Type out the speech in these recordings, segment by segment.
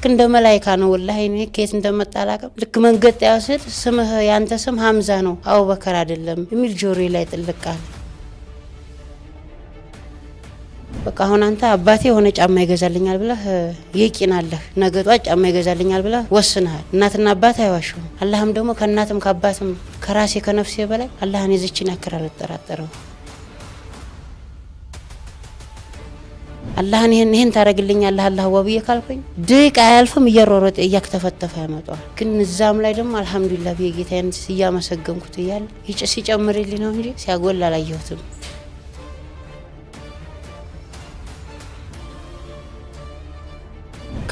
ልክ እንደ መላእክት ነው ወላሂ እኔ ከየት እንደመጣ አላውቅም ልክ መንገጥ ያስል ስምህ ያንተ ስም ሐምዛ ነው አቡበከር አይደለም የሚል ጆሮዬ ላይ ጥልቃል በቃ አሁን አንተ አባቴ ሆነ ጫማ ይገዛልኛል ብለህ ይቂናለህ ነገጧ ጫማ ይገዛልኛል ብለህ ወስነሃል እናትና አባት አይዋሹም አላህም ደግሞ ከእናትም ከአባትም ከራሴ ከነፍሴ በላይ አላህን ይዝችን ያከራል ተራጠረው አላህን ይሄን ታረግልኛለህ አላህ ወብዬ ካልኩኝ ደቂቃ አያልፍም እየሮሮጠ እያክተፈተፈ ያመጣው ግን እዛም ላይ ደግሞ አልহামዱሊላህ በጌታዬን ሲያመሰገንኩት ይያል ሲጨምርልኝ ነው እንጂ ሲያጎል አላየሁትም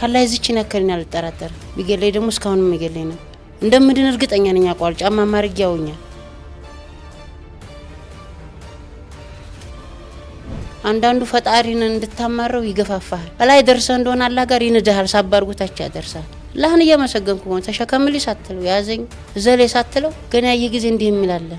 ከላይ ዝችን ያከርኛል ተራጠረ ቢገለይ ደግሞ እስካሁን የሚገለይ ነው እንደምድን እርግጠኛ ነኝ አቋል ጫማ ማርግ ያውኛል አንዳንዱ ፈጣሪን እንድታማረው ይገፋፋል ላይ ደርሰ እንደሆነ አላህ ጋር ይነዳል ሳባርጉታቻ ያደርሳል ለህን እየመሰገንኩ ነው ተሸከምሊ ሳትለው ያዘኝ ዘሌ ሳትለው ገና የጊዜ እንዲህ የሚላለ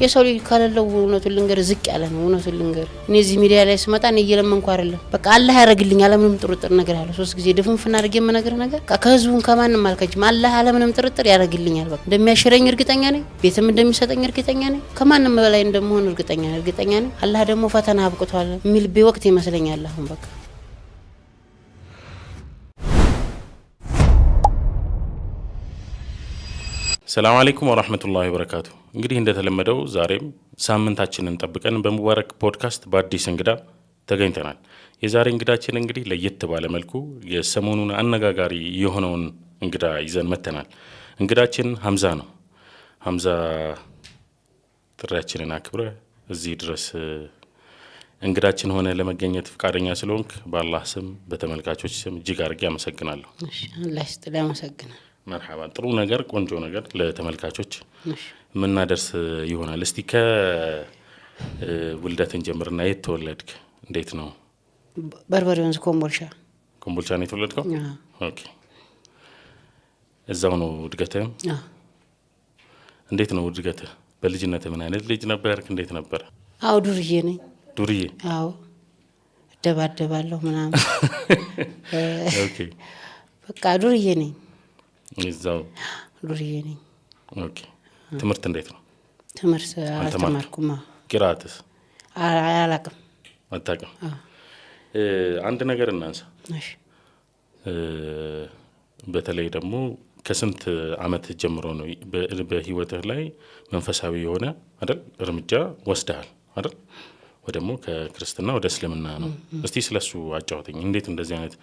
የሰው ልጅ ካለለው እውነቱን ልንገር ዝቅ ያለ ነው እውነቱን ልንገር እኔ እዚህ ሚዲያ ላይ ስመጣ ነው እየለመንኩ አይደለም በቃ አላህ ያረግልኝ አለምንም ጥርጥር ነገር አለ ሶስት ጊዜ ድፍንፍና አድርጌ መነገር ነገር ከህዝቡን ከማንም አልከጅም አላህ አለምንም ጥርጥር ያረግልኛል በቃ እንደሚያሽረኝ እርግጠኛ ነኝ ቤትም እንደሚሰጠኝ እርግጠኛ ነኝ ከማንም በላይ እንደምሆን እርግጠኛ ነኝ አላህ ደግሞ ፈተና አብቅቷል የሚል በወቅት ይመስለኛል አሁን በቃ ሰላም አለይኩም ወራህመቱላሂ ወበረካቱ እንግዲህ እንደተለመደው ዛሬም ሳምንታችንን ጠብቀን በሙባረክ ፖድካስት በአዲስ እንግዳ ተገኝተናል የዛሬ እንግዳችን እንግዲህ ለየት ባለ መልኩ የሰሞኑን አነጋጋሪ የሆነውን እንግዳ ይዘን መተናል እንግዳችን ሐምዛ ነው ሐምዛ ጥሪያችንን አክብረ እዚህ ድረስ እንግዳችን ሆነ ለመገኘት ፍቃደኛ ስለሆንክ በአላህ ስም በተመልካቾች ስም እጅግ አድርጌ አመሰግናለሁ እሺ አላህ ይስጥልኝ አመሰግናለሁ مرحبا ጥሩ ነገር ቆንጆ ነገር ለተመልካቾች ምናደርስ ይሆናል እስቲ ከውልደትን ጀምርና የት ተወለድክ እንዴት ነው በርበሬ ወንዝ ኮምቦልቻ ነው የተወለድከው ኦኬ እዛው ነው እድገትህ እንዴት ነው እድገትህ በልጅነት ምን አይነት ልጅ ነበርክ እንዴት ነበር አው ዱርዬ ነኝ አው ደባደባለሁ ምናምን ኦኬ በቃ ዱርዬ ነኝ እዛው ዱርዬ ነኝ ኦኬ ትምህርት እንዴት ነው ትምህርት አልተማርኩም ቅራአትስ አላቅም አታቅም አንድ ነገር እናንሳ እሺ በተለይ ደግሞ ከስንት አመት ጀምሮ ነው በህይወትህ ላይ መንፈሳዊ የሆነ አይደል እርምጃ ወስደሃል አይደል ወደሞ ከክርስቲያና ወደ እስልምና ነው እስቲ ስለሱ አጫውተኝ እንዴት እንደዚህ አይነት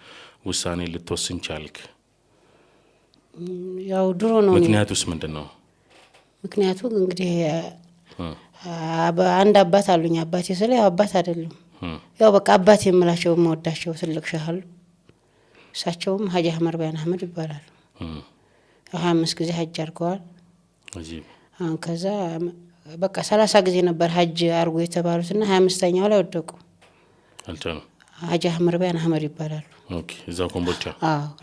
ውሳኔ ልትወስን ቻልክ ያው ድሮ ነው ምክንያቱስ ምንድነው ምክንያቱ እንግዲህ አንድ አባት አሉኝ አባቴ ስለ አባት አይደለም ያው በቃ አባቴ የምላቸው መወዳቸው ትልቅ ሻህሉ እሳቸውም ሀጂ አህመድ ቢያን አህመድ ይባላሉ 25 ጊዜ ሀጅ አርገዋል አጂብ ከዛ በቃ 30 ጊዜ ነበር ሀጅ አርጎ የተባሉትና 25ኛው ላይ ወደቁ አልቻሉ ሀጂ አህመድ ቢያን አህመድ ይባላሉ ኦኬ እዛው ኮምቦልቻ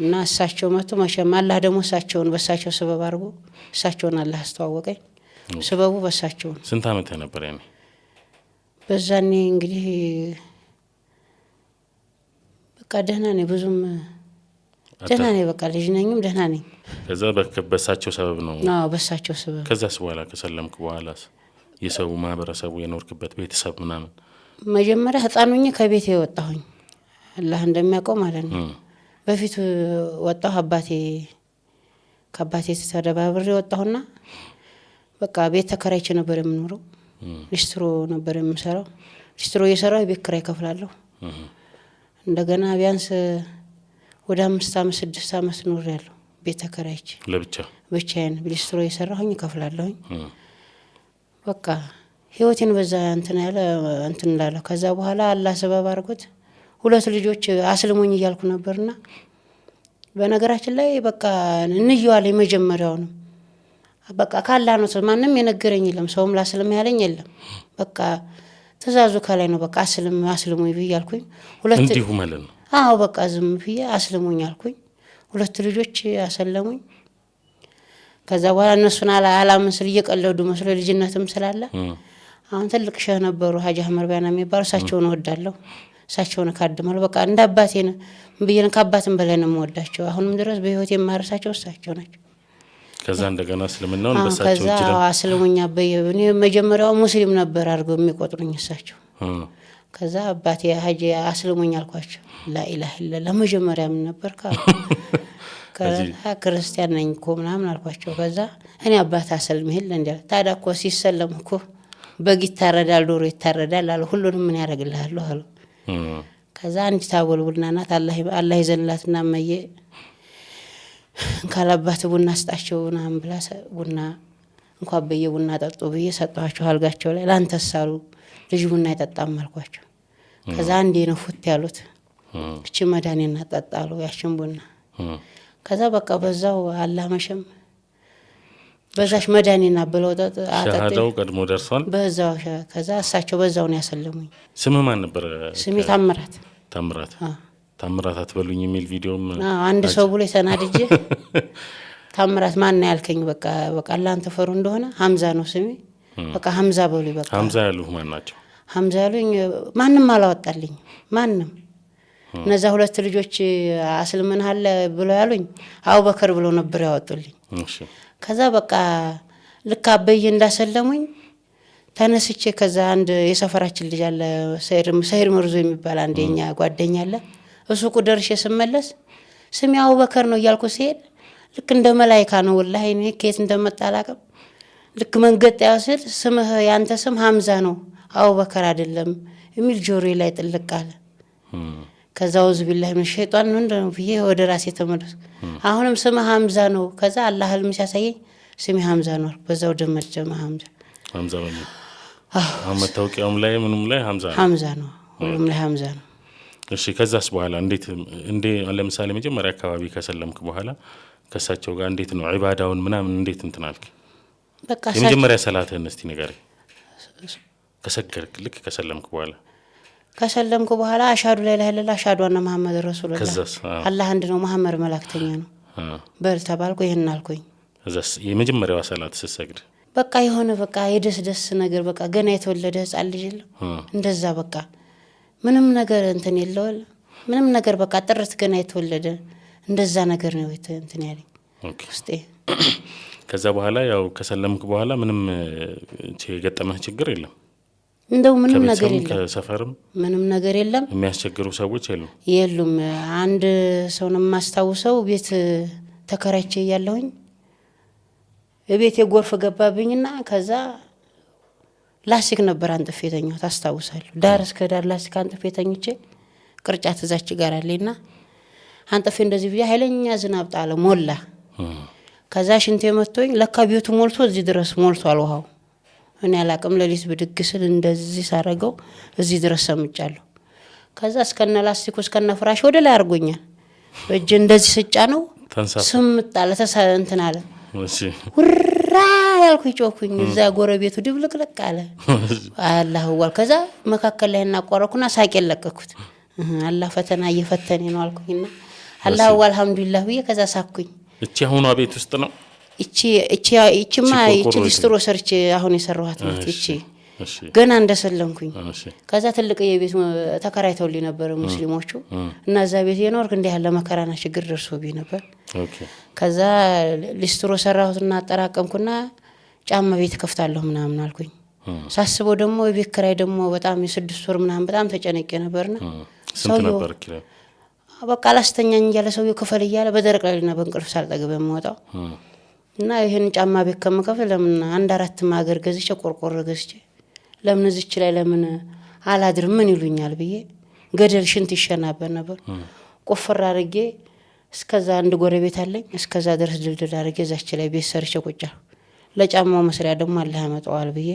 እና እሳቸው መጥቶ ማሻማ አላህ ደግሞ እሳቸውን በሳቸው ሰበብ አርጎ እሳቸውን አላህ አስተዋወቀኝ ሰበቡ በሳቸው ስንት አመት ነበር ያኔ በዛኔ እንግዲህ በቃ ደህና ነኝ ብዙም ደህና ነኝ በቃ ልጅ ነኝም ደህና ነኝ ከዛ በሳቸው ሰበብ ነው በሳቸው ሰበብ ከዛስ በኋላ ከሰለምኩ በኋላስ የሰው ማህበረሰቡ የኖርክበት ቤተሰብ ምናምን መጀመሪያ ህፃኑኝ ከቤቴ ወጣሁኝ አላህ እንደሚያውቀው ማለት ነው በፊት ወጣሁ ከአባቴ ተደባብሬ ወጣሁና በቃ ቤት ተከራይቼ ነበር የምኖረው ሊስትሮ ነበር የምሰራው ሊስትሮ እየሰራው ቤት ኪራይ ከፍላለሁ እንደገና ቢያንስ ወደ 5 አመት 6 አመት ኖሬያለሁ ቤት ተከራይቼ ብቻዬን ሊስትሮ እየሰራሁኝ ከፍላለሁኝ በቃ ህይወቴን በዛ እንትን እንዳለው ከዛ በኋላ አላህ ሰበብ አርጎት ሁለት ልጆች አስልሞኝ ይያልኩ ነበርና በነገራችን ላይ በቃ እንየዋለ የመጀመሪያው ነው በቃ ካላ ነው ማንንም የነገረኝ የለም ሰውም ላስልም ያለኝ የለም በቃ ተዛዙ ካላይ ነው በቃ አስልሞኝ ይያልኩኝ ሁለት እንዲሁ ማለት ነው በቃ ዝም ብዬ አስልሞኝ አልኩኝ ሁለት ልጆች አሰለሙኝ ከዛ በኋላ እነሱን አላምን ስል እየቀለዱ መስሎ ልጅነትም ስላለ አሁን ትልቅ ሸህ ነበሩ ሀጂ አህመድ ቢያን የሚባሉ እሳቸውን ወዳለሁ እሳቸውን ካድማለሁ። በቃ እንደ አባቴ ነው ብዬን ከአባትም በላይ ነው የምወዳቸው። አሁንም ድረስ በህይወት የማረሳቸው እሳቸው ናቸው። ከዛ እንደገና እስልምናውን በሳቸው ከዛ አስልሙኛ በእኔ መጀመሪያው ሙስሊም ነበር አድርገው የሚቆጥሩኝ እሳቸው። ከዛ አባቴ ሀጂ አስልሙኝ አልኳቸው። ላኢላሀ ኢለላህ መጀመሪያ ምን ነበር ካሉ ከዛ ክርስቲያን ነኝ እኮ ምናምን አልኳቸው። ከዛ እኔ አባት አሰልም ይሄል እንዴ ታዲያ እኮ ሲሰለም እኮ በግ ይታረዳል፣ ዶሮ ይታረዳል አለ። ሁሉንም ምን ያደርግልሃል አሉ። ከዛ አንዲት አቦልቡልና ናት አላህ ይዘንላትና መየ ካላባት ቡና ስጣቸው ምናምን ብላ ቡና እንኳን በየቡና ጠጡ ብዬ ሰጣቸው። አልጋቸው ላይ ላንተሳሉ ልጅ ቡና አይጠጣም አልኳቸው። ከዛ አንዴ ነው ፉት ያሉት እቺ መዳኔና ጠጣሉ ያችን ቡና። ከዛ በቃ በዛው አላህ መሸም በዛሽ መዳኔና ብለው ሻሃዳው ቀድሞ ደርሷል በዛው። ከዛ እሳቸው በዛው ነው ያሰለሙኝ። ስም ማን ነበር? ስሜ ታምራት። ታምራት አትበሉኝ የሚል ቪዲዮም አንድ ሰው ብሎ ተናድጄ ታምራት ማን ነው ያልከኝ? በቃ አላንተ ፈሩ እንደሆነ ሀምዛ ነው ስሜ። በቃ ሀምዛ በሉ። በቃ ሀምዛ ያሉህ ማን ናቸው? ሀምዛ ያሉኝ ማንም አላወጣልኝ ማንም። እነዛ ሁለት ልጆች አስልምናል ብሎ ያሉኝ አቡበከር ብሎ ነበር ያወጡልኝ። ከዛ በቃ ልክ አበይ እንዳሰለሙኝ ተነስቼ ከዛ አንድ የሰፈራችን ልጅ አለ ሰይድ መርዞ የሚባል አንደኛ ጓደኛ አለ። እሱ ቁደርሽ ስመለስ ስሜ አቡበከር ነው እያልኩ ሲሄድ ልክ እንደ መላእክት ነው ወላሂ። እኔ ከየት እንደመጣ አላውቅም። ልክ መንገድ ያስል ስምህ ያንተ ስም ሀምዛ ነው አቡበከር አይደለም የሚል ጆሮዬ ላይ ጥልቅ አለ። ከዛ ወዝ ቢላህ ምን ሸይጣን ነው እንደው ብዬ ወደ ራሴ ተመለስኩ። አሁንም ስምህ ሀምዛ ነው። ከዛ አላህ ህልም ሲያሳየኝ ስሜ ሀምዛ ነው። በዛው ደመጀመ ሀምዛ በሉ። መታወቂያውም ላይ ምንም ላይ ሀምዛ ነው። ሁሉም ላይ ሀምዛ ነው። እሺ ከዛስ በኋላ እንዴ ለምሳሌ መጀመሪያ አካባቢ ከሰለምክ በኋላ ከሳቸው ጋር እንዴት ነው ዒባዳውን ምናምን እንዴት እንትናልክ? በቃ የመጀመሪያ ሰላትህን እስቲ ንገረኝ። ከሰገድክ ልክ ከሰለምክ በኋላ አሻዱ ላይ ለላ አሻዱ አነ መሐመድ ረሱላህ አላህ አንድ ነው መሐመድ መላእክተኛ ነው በል ተባልኩ። ይሄን አልኩኝ። ከዛስ የመጀመሪያዋ ሰላት ስትሰግድ በቃ የሆነ በቃ የደስ ነገር በቃ ገና የተወለደ ህፃን ልጅ የለም እንደዛ በቃ ምንም ነገር እንትን የለው ምንም ነገር በቃ ጥርት ገና የተወለደ እንደዛ ነገር ነው እንትን ያለኝ ውስጤ። ከዛ በኋላ ያው ከሰለምክ በኋላ ምንም የገጠመህ ችግር የለም? እንደው ምንም ነገር የለም። ከሰፈርም ምንም ነገር የለም። የሚያስቸግሩ ሰዎች የሉም። አንድ ሰው ነው የማስታውሰው። ቤት ተከራይቼ እያለሁኝ ቤት የጎርፍ ገባብኝና ከዛ ላስቲክ ነበር አንጥፌ ተኛሁ። ታስታውሳለሁ። ዳር እስከ ዳር ላስቲክ አንጥፌ ተኝቼ ቅርጫት እዛች ጋር አለኝና አንጥፌ እንደዚህ ብዬ ኃይለኛ ዝናብ ጣለ ሞላ። ከዛ ሽንቴ መጥቶኝ ለካ ቤቱ ሞልቶ እዚህ ድረስ ሞልቷል ውሃው። እኔ አላቅም። ለሊት ብድግ ስል እንደዚህ ሳረገው እዚህ ድረስ ሰምጫለሁ። ከዛ እስከነ ላስቲኩ እስከነ ፍራሽ ወደ ላይ አርጎኛል። በእጅ እንደዚህ ስጫ ነው ስምጣለ እንትን አለ። ውራ ያልኩኝ ጮኩኝ። እዛ ጎረቤቱ ድብልቅልቅ አለ። አላህ ወል ከዛ መካከል ላይ እናቋረኩና ሳቄን ለቀኩት። አላህ ፈተና እየፈተኔ ነው አልኩኝና አላህ አልሐምዱሊላህ ብዬ ከዛ ሳኩኝ። እቺ አሁን ቤት ውስጥ ነው እቺማ ሊስትሮ ሰርች አሁን የሰራኋት ነው። እቺ ገና እንደሰለምኩኝ ከዛ ትልቅ የቤት ተከራይተውልኝ ነበር ሙስሊሞቹ እና እዛ ቤት የኖርክ እንደ ያለ መከራና ችግር ደርሶብኝ ነበር። ከዛ ሊስትሮ ሰራሁትና አጠራቀምኩና ጫማ ቤት ከፍታለሁ ምናምን አልኩኝ። ሳስበው ደግሞ የቤት ኪራይ ደግሞ በጣም የ6 ወር ምናምን በጣም ተጨነቄ ነበርና ስንት ነበር ኪራይ? በቃ አላስተኛኝ እያለ ሰውዬው ክፈል እያለ በደረቅ ላይና በእንቅልፍ ሳልጠግብ የምወጣው እና ይሄን ጫማ ቤት ከምከፍል ለምን 1-4 ማገር ገዝቼ ቆርቆሮ ገዝቼ ለምን እዚች ላይ ለምን አላድር ምን ይሉኛል ብዬ ገደል ሽንት ይሸናበት ነበር። ቆፈራ አድርጌ እስከዛ አንድ ጎረቤት አለኝ እስከዛ ድረስ ድልድል አድርጌ እዛች ላይ ቤት ሰርቼ ቁጫ ለጫማው መስሪያ ደግሞ አላህ ያመጣዋል ብዬ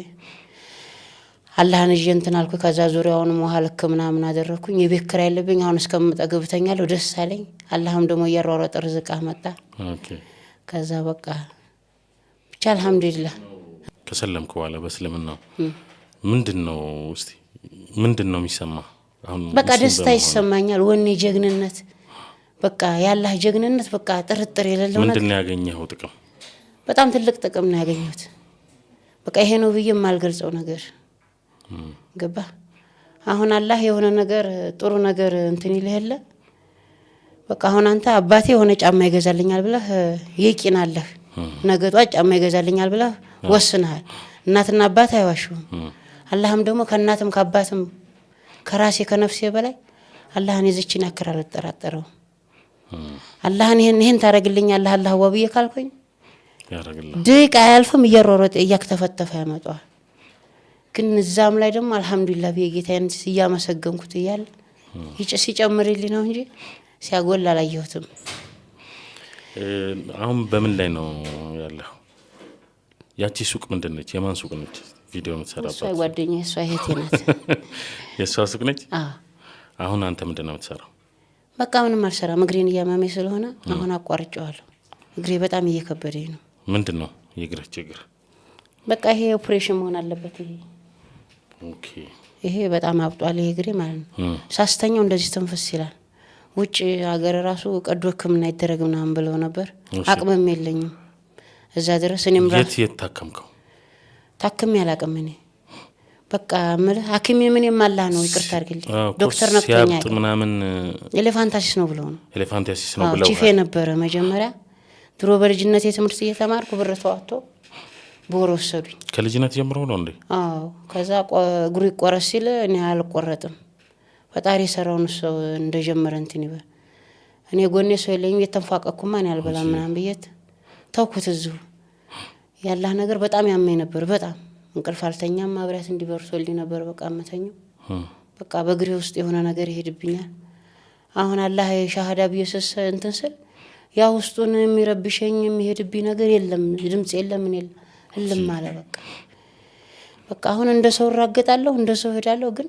አላህን እጄ እንትን አልኩ። ከዛ ዙሪያውን ውሃ ልክ ምናምን አደረኩኝ። የቤት ኪራይ ያለብኝ አሁን እስከምጠግብ ተኛለሁ። ደስ አለኝ። አላህም ደግሞ እያሯሯጠ ርዝቅ አመጣ። ከዛ በቃ ብቻ አልሐምዱሊላህ። ከሰለምኩ በኋላ በእስልምናው ምንድነው የሚሰማ? አሁን በቃ ደስታ ይሰማኛል። ወኔ ጀግንነት በቃ ያላህ ጀግንነት በቃ ጥርጥር የሌለው ነገር። ምንድነው ያገኘኸው ጥቅም? በጣም ትልቅ ጥቅም ነው ያገኘሁት። በቃ ይሄ ነው ብዬ የማልገልጸው ነገር ገባ። አሁን አላህ የሆነ ነገር ጥሩ ነገር እንትን ይልህለ በቃ አሁን አንተ አባቴ የሆነ ጫማ ይገዛልኛል ብለህ ይቂናለህ ነገ ጧት ጫማ ይገዛልኛል ብለህ ወስነሃል። እናትና አባት አይዋሹም። አላህም ደግሞ ከእናትም ከአባትም ከራሴ ከነፍሴ በላይ አላህን ይዝችን ያከራል ተጠራጠረው አላህን ይሄን ታረግልኛለህ አላህ ወብዬ ካልኩኝ ያረጋግላ ደቂቃ አያልፍም እየሮረጠ እያክተፈተፈ ያመጣዋል። ግን እዛም ላይ ደግሞ አልহামዱሊላህ በጌታዬን ሲያመሰገንኩት ይያል ሲጨምርልኝ ነው እንጂ ሲያጎል አላየሁትም። አሁን በምን ላይ ነው ያለው? ያቺ ሱቅ ምንድነች? የማን ሱቅ ነች? ቪዲዮ የምትሰራባት? እሷ ጓደኛዬ እሷ እህቴ ናት። የእሷ ሱቅ ነች? አሁን አንተ ምንድነው የምትሰራው? በቃ ምንም አልሰራም። እግሬን እያመመኝ ስለሆነ አሁን አቋርጬዋለሁ። እግሬ በጣም እየከበደኝ ነው። ምንድነው የእግርህ ችግር? በቃ ይሄ ኦፕሬሽን መሆን አለበት። ኦኬ ይሄ በጣም አብጧል ይሄ እግሬ ማለት ነው። ሳስተኛው እንደዚህ ትንፍስ ይላል። ውጭ ሀገር ራሱ ቀዶ ሕክምና ይደረግ ምናምን ብለው ነበር። አቅምም የለኝም እዛ ድረስ። እኔም የት ታከምከው? ታክሜ አላቅም እኔ በቃ ማለት ሐኪም ምን የማላህ ነው ይቅርታ አድርግልኝ ዶክተር ነክቶኛል ሲያብጥ ምናምን ኤሌፋንታሲስ ነው ብለው ነው። ኤሌፋንታሲስ ነው ብለው ቺፌ ነበረ መጀመሪያ ድሮ በልጅነቴ ትምህርት እየተማርኩ ብር ተዋጥቶ ቦር ወሰዱኝ። ከልጅነት ጀምሮ ነው እንዴ? አዎ ከዛ እግሩ ይቆረስ ሲል እኔ አልቆረጥም ፈጣሪ ሰራውን ሰው እንደጀመረ እንትን ይበል እኔ ጎኔ ሰው የለኝም የተንፋቀኩ ማን ያልበላ ምናምን ብየት ተውኩት። እዚሁ ያላህ ነገር በጣም ያመኝ ነበር። በጣም እንቅልፍ አልተኛም። ማብሪያት እንዲበርሶልኝ ነበር በቃ አመተኛው። በቃ በእግሬ ውስጥ የሆነ ነገር ይሄድብኛል። አሁን አላህ ሻሃዳ ቢየሰስ እንትን ስል ያ ውስጡን የሚረብሸኝ የሚሄድብኝ ነገር የለም። ድምጽ የለም ምን የለም እልም አለ በቃ በቃ አሁን እንደ ሰው ራገጣለሁ እንደ ሰው ሄዳለሁ። ግን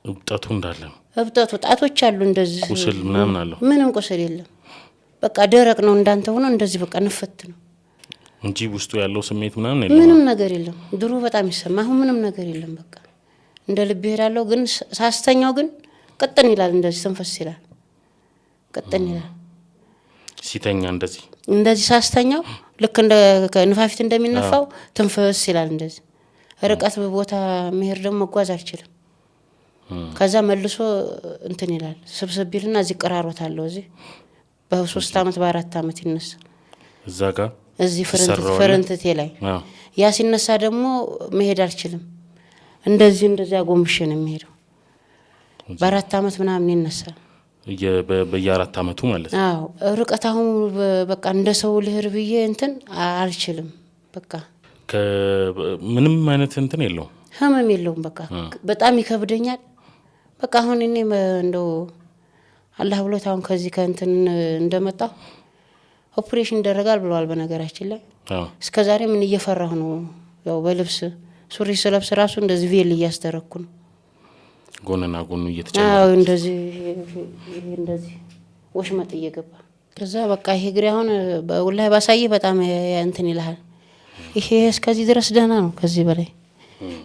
እብጠቱ እንዳለ ነው። እብጠቱ ጣቶች አሉ እንደዚህ ቁስል ምናምን አለው። ምንም ቁስል የለም። በቃ ደረቅ ነው እንዳንተ ሆኖ እንደዚህ በቃ ንፈት ነው እንጂ ውስጡ ያለው ስሜት ምናምን የለም። ምንም ነገር የለም። ድሮ በጣም ይሰማ አሁን ምንም ነገር የለም። በቃ እንደ ልብ ይሄዳለሁ። ግን ሳስተኛው ግን ቅጥን ይላል እንደዚህ ትንፈስ ይላል ቅጥን ይላል። ሲተኛ እንደዚህ ሳስተኛው ልክ እንደ ንፋፊት እንደሚነፋው ትንፈስ ይላል እንደዚህ። ርቀት በቦታ መሄድ ደግሞ መጓዝ አልችልም። ከዛ መልሶ እንትን ይላል ስብስብ ይልና እዚህ ቀራሮት አለው እዚህ በ3 አመት በ4 አመት ይነሳ እዛ ጋር እዚህ ፍረንትቴ ላይ ያ ሲነሳ ደግሞ መሄድ አልችልም። እንደዚህ አጎንብሼ ነው የሚሄደው። በ4 አመት ምናምን ይነሳል በየ4 አመቱ ማለት ነው። አዎ ርቀት አሁን በቃ እንደ ሰው ልህር ብዬ እንትን አልችልም። በቃ ምንም አይነት እንትን የለውም ህመም የለውም። በቃ በጣም ይከብደኛል። በቃ አሁን እኔ እንደው አላህ ብሎት አሁን ከዚህ ከእንትን እንደመጣው ኦፕሬሽን ይደረጋል ብለዋል። በነገራችን ላይ እስከዛሬ ምን እየፈራሁ ነው። ያው በልብስ ሱሪ ስለብስ ራሱ እንደዚህ ቬል እያስተረኩ ነው። ጎንና ጎኑ እየተጨመረ አዎ እንደዚህ ወሽመጥ እየገባ ከዛ በቃ ይሄ ግሬ አሁን ወላሂ ባሳይ በጣም እንትን ይልሃል። ይሄ እስከዚህ ድረስ ደህና ነው። ከዚህ በላይ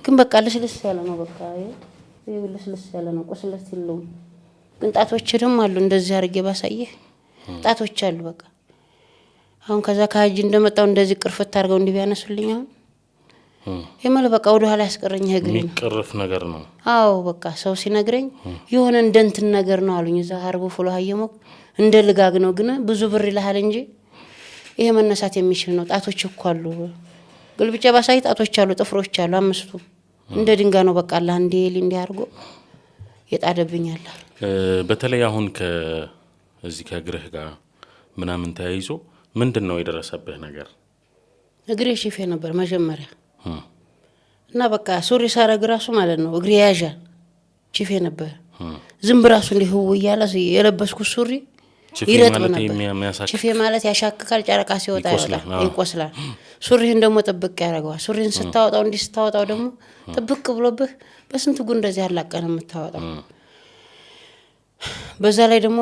ግን በቃ ልስልስ ያለ ነው። በቃ ይሄ ልስልስ ያለ ነው። ቁስለት የለውም። ግን ጣቶች ደግሞ አሉ እንደዚህ አርጌ ባሳይህ ጣቶች አሉ። በቃ አሁን ከዛ ካጅ እንደመጣው እንደዚህ ቅርፍት አርገው እንዲያነሱልኝ አሁን የማለ በቃ ወደ ኋላ ያስቀረኝ እግሬ ነው። ቅርፍ ነገር ነው። አዎ በቃ ሰው ሲነግረኝ የሆነ እንደንትን ነገር ነው አሉኝ። እዛ ሀርቦ ፍሎ ሀየሞ እንደ ልጋግ ነው። ግን ብዙ ብር ይልሃል እንጂ ይሄ መነሳት የሚችል ነው። ጣቶች እኮ አሉ። ግልብጬ ባሳይ ጣቶች አሉ፣ ጥፍሮች አሉ። 5 እንደ ድንጋይ ነው። በቃ አላህ እንዲ አርጎ የጣደብኛል። በተለይ አሁን ከዚህ ከእግርህ ጋር ምናምን ተያይዞ ምንድነው የደረሰብህ ነገር? እግሬ ሺፌ ነበር መጀመሪያ እና በቃ ሱሪ ሳረግ ራሱ ማለት ነው እግሬ ያዣል ቺፌ ነበር። ዝም ብራሱ እንዲሁ ይያላ የለበስኩት ሱሪ ይረጥብ ነበር። ቺፌ ማለት ያሻክካል፣ ጨረቃ ሲወጣ ይቆስላል። ሱሪህን ደግሞ ጥብቅ ያደርገዋል። ሱሪህን ስታወጣው ደግሞ ጥብቅ ብሎብህ በስንት ጉን እንደዚህ ያላቀነ የምታወጣው። በዛ ላይ ደግሞ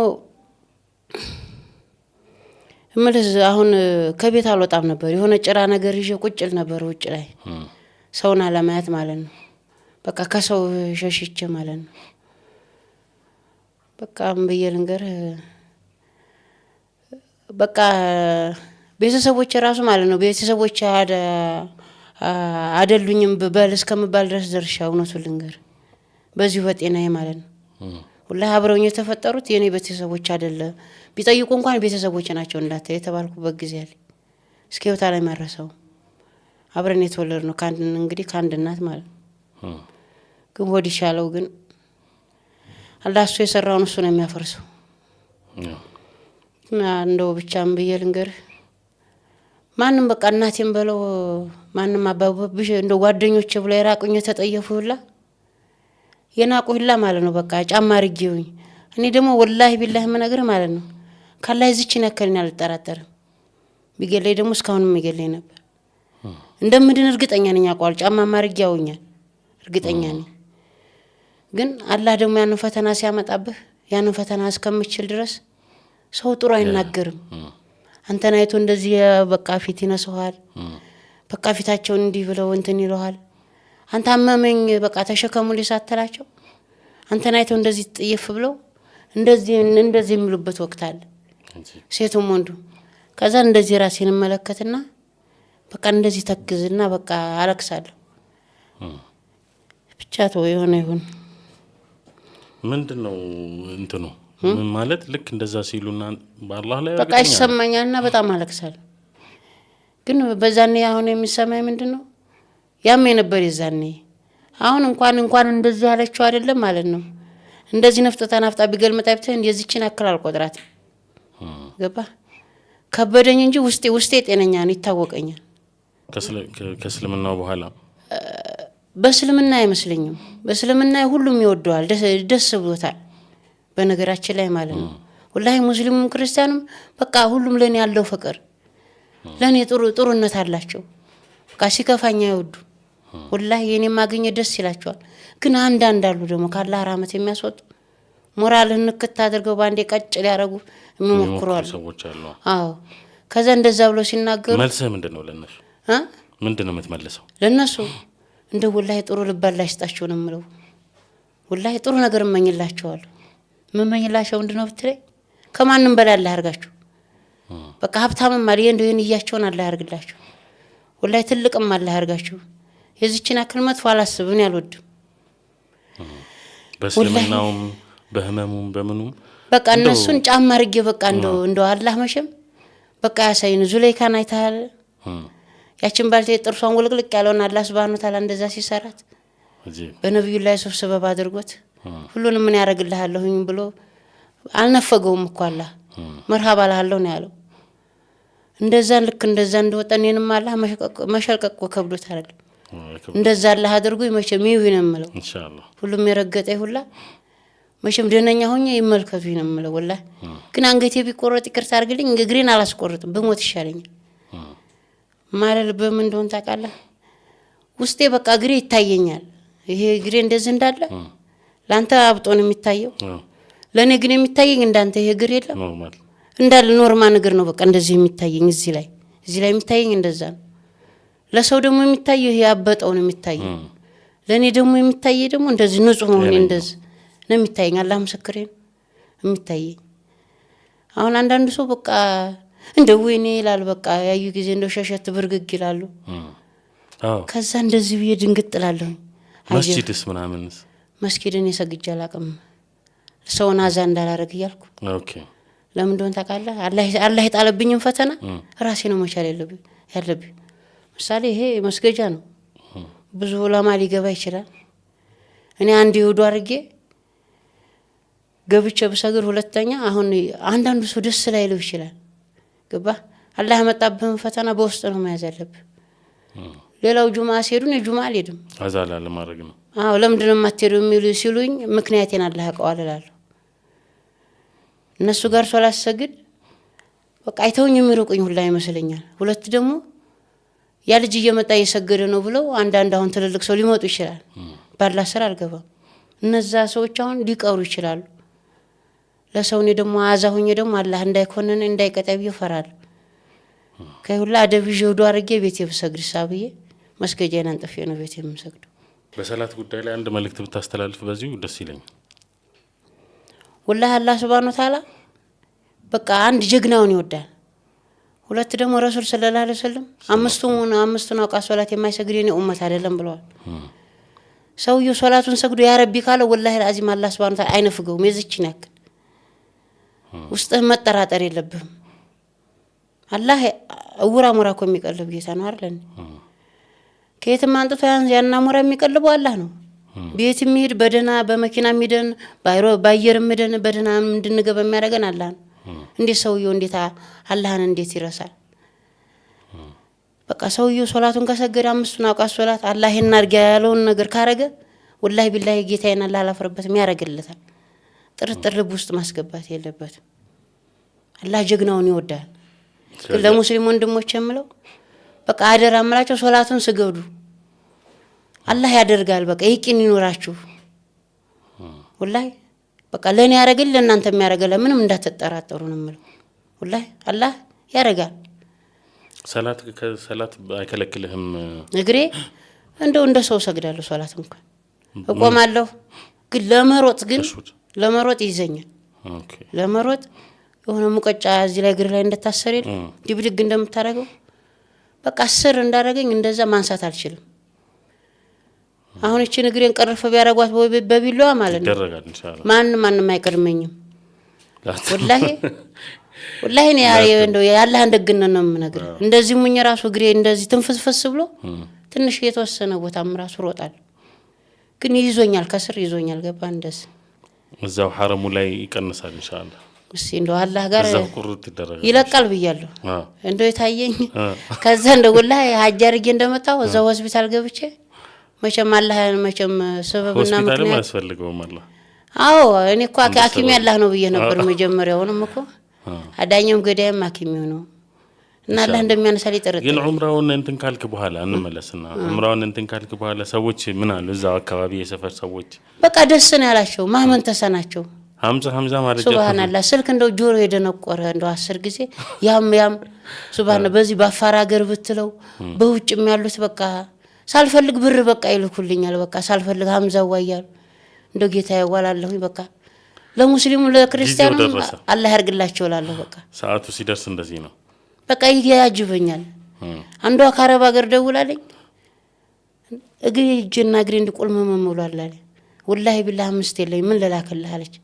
እምልህ አሁን ከቤት አልወጣም ነበር። የሆነ ጭራ ነገር ይዤ ቁጭል ነበር ውጭ ላይ ሰውና ለማየት ማለት ነው። በቃ ከሰው ሸሽቼ ማለት ነው። በቃ በየል እንገር በቃ ቤተሰቦች ራሱ ማለት ነው ቤተሰቦች አይደሉኝም በል እስከምባል ድረስ ደርሻው ነው። ልንገር በዚሁ በጤናዬ ማለት ነው። ወላሂ አብረውኝ የተፈጠሩት የኔ ቤተሰቦች አይደለም ቢጠይቁ እንኳን ቤተሰቦች ናቸው እንዳትል የተባልኩበት ጊዜ አለ። እስከ ህይወት ላይ ማረሰው አብረን የተወለድነው ከአንድ እናት ማለት ነው። ግን ወዲ ሻለው ግን አላህ እሱ የሰራውን እሱ ነው የሚያፈርሰው። እንደው ብቻም ብዬ ልንገርህ ማንም በቃ እናቴም በለው ማንም አባብሽ እንደው ጓደኞቼ ብለው የራቁኝ ተጠየፉላ የናቁላ ማለት ነው። በቃ ጫማ አርጌውኝ እኔ ደግሞ ወላሂ ቢላህ መነግር ማለት ነው ካላይ ዝችን ያከልኝ አልጠራጠርም። ቢገለይ ደግሞ እስካሁንም ይገለይ ነበር እንደምድን እርግጠኛ ነኝ። አቋል ጫማ ማርጌውኛል እርግጠኛ ነኝ። ግን አላህ ደግሞ ያንን ፈተና ሲያመጣብህ ያንን ፈተና እስከምችል ድረስ ሰው ጥሩ አይናገርም። አንተን አይቶ እንደዚህ በቃ ፊት ይነሰዋል። በቃ ፊታቸውን እንዲህ ብለው እንትን ይለዋል። አንተ አመመኝ በቃ ተሸከሙ ሊሳተላቸው አንተን አይቶ እንደዚህ ጥይፍ ብለው እንደዚህ የሚሉበት ወቅት አለ ሴቱም ወንዱ። ከዛ እንደዚህ ራሴን መለከትና በቃ እንደዚህ ተክዝና በቃ አለቅሳለሁ። ብቻ ተው የሆነ ይሁን ምንድነው እንትኑ ማለት ልክ እንደዛ ሲሉና በአላህ ላይ በቃ ይሰማኛልና በጣም አለቅሳለሁ። ግን በዛኔ አሁን የሚሰማኝ ምንድነው ያም የነበር ይዛኔ አሁን እንኳን እንደዚህ ያለችው አይደለም ማለት ነው። እንደዚህ ነፍጥ ተናፍጣ ቢገልመጣ ብታይ እንደዚህችን አክል አልቆጥራት ገባ ከበደኝ እንጂ ውስጤ ጤነኛ ነው ይታወቀኛል። ከእስልምናው በኋላ በእስልምና አይመስለኝም። በእስልምና ሁሉም ይወደዋል ደስ ብሎታል በነገራችን ላይ ማለት ነው። ወላሂ ሙስሊሙም ክርስቲያኑም በቃ ሁሉም ለኔ ያለው ፍቅር ለኔ ጥሩነት አላቸው። በቃ ሲከፋኛ ይወዱ ወላሂ የኔ ማግኘት ደስ ይላቸዋል። ግን አንዳንድ አሉ ደግሞ ካላህ ረህመት የሚያስወጡ ሞራልን ንክት አድርገው ባንዴ ቀጭ ሊያረጉ የሚሞክሩ ሰዎች አሉ። አዎ ከዛ እንደዛ ብሎ ሲናገሩ መልስህ ምንድነው ለነሱ? ምንድነው የምትመልሰው ለነሱ? እንደ ወላሂ ጥሩ ልባላ ይስጣቸው ነው የምለው። ወላሂ ጥሩ ነገር እመኝላቸዋለሁ። መመኝላቸው ምንድነው ብትለኝ ከማንም በላይ አላህ ያርጋቸው። በቃ ሀብታምም ማለት እንደሆነ ይያቸውን አላህ ያርግላቸው። ወላሂ ትልቅም አላህ ያርጋቸው። የዚችን አክል መጥፎ አላስብም ያልወድም በእስልምናውም በህመሙም በምኑም በቃ እነሱን ጫማ አርጌ በቃ እንደው አላህ መሸም በቃ ያሳይን። ዙለይካን አይተሃል? ያችን ባልቴ ጥርሷን ወልቅልቅ ያለውን አላህ Subhanahu Wa Ta'ala እንደዛ ሲሰራት በነብዩላህ ሱፍ ሰበብ አድርጎት ሁሉንም ምን ያረግልሃለሁኝ ብሎ አልነፈገውም እኮ አላህ መርሃባ አላህ ነው ያለው። እንደዛ ልክ እንደዛ እንደወጣኔንም አላህ መሸልቀቅ ከብዶት አይደል እንደዛ አላህ አድርጎ መቼም ይሁን የምለው ኢንሻአላህ ሁሉም የረገጠ ይሁላ መቼም ደነኛ ሆኜ ይመልከቱኝ ነው የምለው። ወላሂ ግን አንገቴ ቢቆረጥ ይቅርታ አድርግልኝ እግሬን አላስቆርጥም በሞት ይሻለኛል ማለት በምን እንደሆነ ታውቃለህ? ውስጤ በቃ እግሬ ይታየኛል። ይሄ እግሬ እንደዚህ እንዳለ ላንተ አብጦ ነው የሚታየው። ለኔ ግን የሚታየኝ እንዳንተ ይሄ እግር የለም እንዳለ ኖርማል እግር ነው በቃ እንደዚህ የሚታየኝ እዚህ ላይ የሚታየኝ እንደዛ ነው። ለሰው ደግሞ የሚታየው ይሄ አበጠው ነው የሚታየው። ለኔ ደግሞ የሚታየኝ ደግሞ እንደዚህ ንጹህ መሆን እንደዚህ ነው የሚታየኝ። አላህ ምስክሬ ነው የሚታየኝ። አሁን አንዳንድ ሰው በቃ እንደው ወይኔ ይላል በቃ ያዩ ጊዜ እንደው ሸሸት ብርግግ ይላሉ። ከዛ እንደዚህ ብዬ ድንግጥ እላለሁ። መስጂድስ ምናምንስ መስጊድን የሰግጄ አላቅም ሰውን አዛ እንዳላረግ ይያልኩ። ኦኬ ለምን እንደሆነ ታውቃለህ? አላህ የጣለብኝን ፈተና ራሴ ነው መቻል ያለብኝ። ምሳሌ ይሄ መስገጃ ነው ብዙ ዑለማ ሊገባ ይችላል። እኔ አንድ ይሁዱ አርጌ ገብቼ በሰግር ሁለተኛ አሁን አንዳንዱ ሰው ደስ ላይለው ይችላል። ገባ አላህ ያመጣብህን ፈተና በውስጥ ነው መያዝ ያለብህ። ሌላው ጁማ ሲሄዱን የጁማ አልሄድም አዛላ ለማድረግ ነው። አዎ ለምንድነው የማትሄዱ የሚሉ ሲሉኝ ምክንያቴን አላህ ያውቀዋል እላለሁ። እነሱ ጋር ሶላት ሰግድ በቃ አይተውኝ የሚሩቁኝ ሁላ ይመስለኛል። ሁለት ደግሞ ያ ልጅ እየመጣ እየሰገደ ነው ብለው አንዳንድ አሁን ትልልቅ ሰው ሊመጡ ይችላል። ባላ ስራ አልገባም። እነዛ ሰዎች አሁን ሊቀሩ ይችላሉ። ለሰውኔ ደግሞ አዛሁኝ ደግሞ አላህ እንዳይኮነን እንዳይቀጣይ ይፈራል። ከሁላ አደብዬ ወዶ አርጌ ቤቴ ብሰግድ ሳብዬ መስገጃዬን አንጥፌ ነው ቤቴ የምሰግደው። በሰላት ጉዳይ ላይ አንድ መልእክት ብታስተላልፍ በዚሁ ደስ ይለኛል። ወላሂ አላህ Subhanahu Wa Ta'ala በቃ አንድ ጀግናውን ይወዳል። ሁለት ደግሞ ረሱል ሰለላሁ ዐለይሂ ወሰለም አምስቱን አውቃ ሶላት የማይሰግድ የኔ ኡመት አይደለም ብለዋል። ሰውየው ሶላቱን ሰግዶ ያ ረቢ ካለ ወላሂ አዚም አላህ Subhanahu Wa Ta'ala አይነፍገውም። የዚችን ያክል ውስጥህ መጠራጠር የለብህም። አላህ እውራ ሞራ እኮ የሚቀልብ ጌታ ነው አይደል? ከየትም አንጥቶ ያንና ሞራ የሚቀልበው አላህ ነው። ቤት የሚሄድ በደና በመኪና የሚደን ባየር የሚደን በደና እንድንገባ የሚያደርገን አላህ ነው። እንዴት ሰውየው እንዴት አላህን እንዴት ይረሳል? በቃ ሰውየው ሶላቱን ከሰገደ አምስቱን አውቃት ሶላት አላህ ይናርጋ ያለውን ነገር ካረገ ወላሂ ቢላሂ ጌታዬን አላህ አላፈረበትም ያረጋለታል። ጥርጥር ልብ ውስጥ ማስገባት የለበትም። አላህ ጀግናውን ይወዳል። ለሙስሊም ወንድሞች የምለው በቃ አደራ አምላቸው ሶላቱን ስገዱ። አላህ ያደርጋል። በቃ ይቂን ይኖራችሁ። ወላሂ በቃ ለኔ ያረጋል ለእናንተ የሚያረጋል ምንም እንዳትጠራጠሩ ነው የምለው። ወላሂ አላህ ያረጋል። ሰላት አይከለክልህም። እግሬ እንደው እንደ ሰው ሰግዳለሁ ሶላት እንኳን እቆማለሁ። ግን ለመሮጥ ይዘኛል። ኦኬ ለመሮጥ የሆነ ሙቀጫ እዚህ ላይ እግር ላይ እንደታሰረል ድብድግ እንደምታረገው በቃ ስር እንዳረገኝ እንደዛ ማንሳት አልችልም። አሁን እቺ እግሬን ቀርፈ ቢያረጓት በቢላዋ ማለት ነው ይደረጋል ኢንሻአላህ ማንንም አይቀርመኝም። ወላሂ ነው እንደው ያላህ እንደግነን ነው የምነግርህ። እንደዚህ ሙኝ ራሱ እግሬ እንደዚህ ትንፍስፍስ ብሎ ትንሽ የተወሰነ ቦታም ራሱ ሮጣል። ግን ይዞኛል ከስር ይዞኛል ገባ እንደዚህ እዛው ሐረሙ ላይ ይቀንሳል ኢንሻአላህ። እሺ እንደው አላህ ጋር እዛው ቁርጥ ይደረጋል ይለቃል ብያለሁ። እንደው የታየኝ ከዛ እንደው ወላሂ ሀጅ አድርጌ እንደመጣው እዛው ሆስፒታል ገብቼ መቼም አላህ መቼም ሰበብና ምክንያት ያስፈልገውም አላህ። አዎ እኔ እኮ ሐኪም ያላህ ነው ብዬ ነበር መጀመሪያውንም እኮ አዳኛም ገዳይም ሐኪም ነው እና አላህ እንደሚያነሳል ይጠርጥ። ግን ዑምራውን እንትን ካልክ በኋላ እንመለስና ዑምራውን እንትን ካልክ በኋላ ሰዎች ምን አሉ እዛው አካባቢ የሰፈር ሰዎች በቃ ደስ ነው ያላቸው ማመን ተሰናቸው። ሐምዛ ማለት ሱብሃንአላህ ስልክ እንደው ጆሮ የደነቆረ እንደው 10 ጊዜ ያም ሱብሃንአላህ በዚህ በአፋር ሀገር ብትለው በውጭም ያሉት በቃ ሳልፈልግ ብር በቃ ይልኩልኛል። በቃ ሳልፈልግ ሐምዛ ዋያል እንደው ጌታ ያዋላለሁ በቃ ለሙስሊሙ ለክርስቲያኑ አላህ ያርግላቸው እላለሁ። በቃ ሰዓቱ ሲደርስ እንደዚህ ነው በቃ ያጅበኛል። አንዷ ከአረብ ሀገር ደውላለኝ እግሬ እጅና እግሬ እንዲቆልመም መሙላል አለ። ወላሂ ቢላህ አምስት የለኝ ምን ልላክልህ አለች።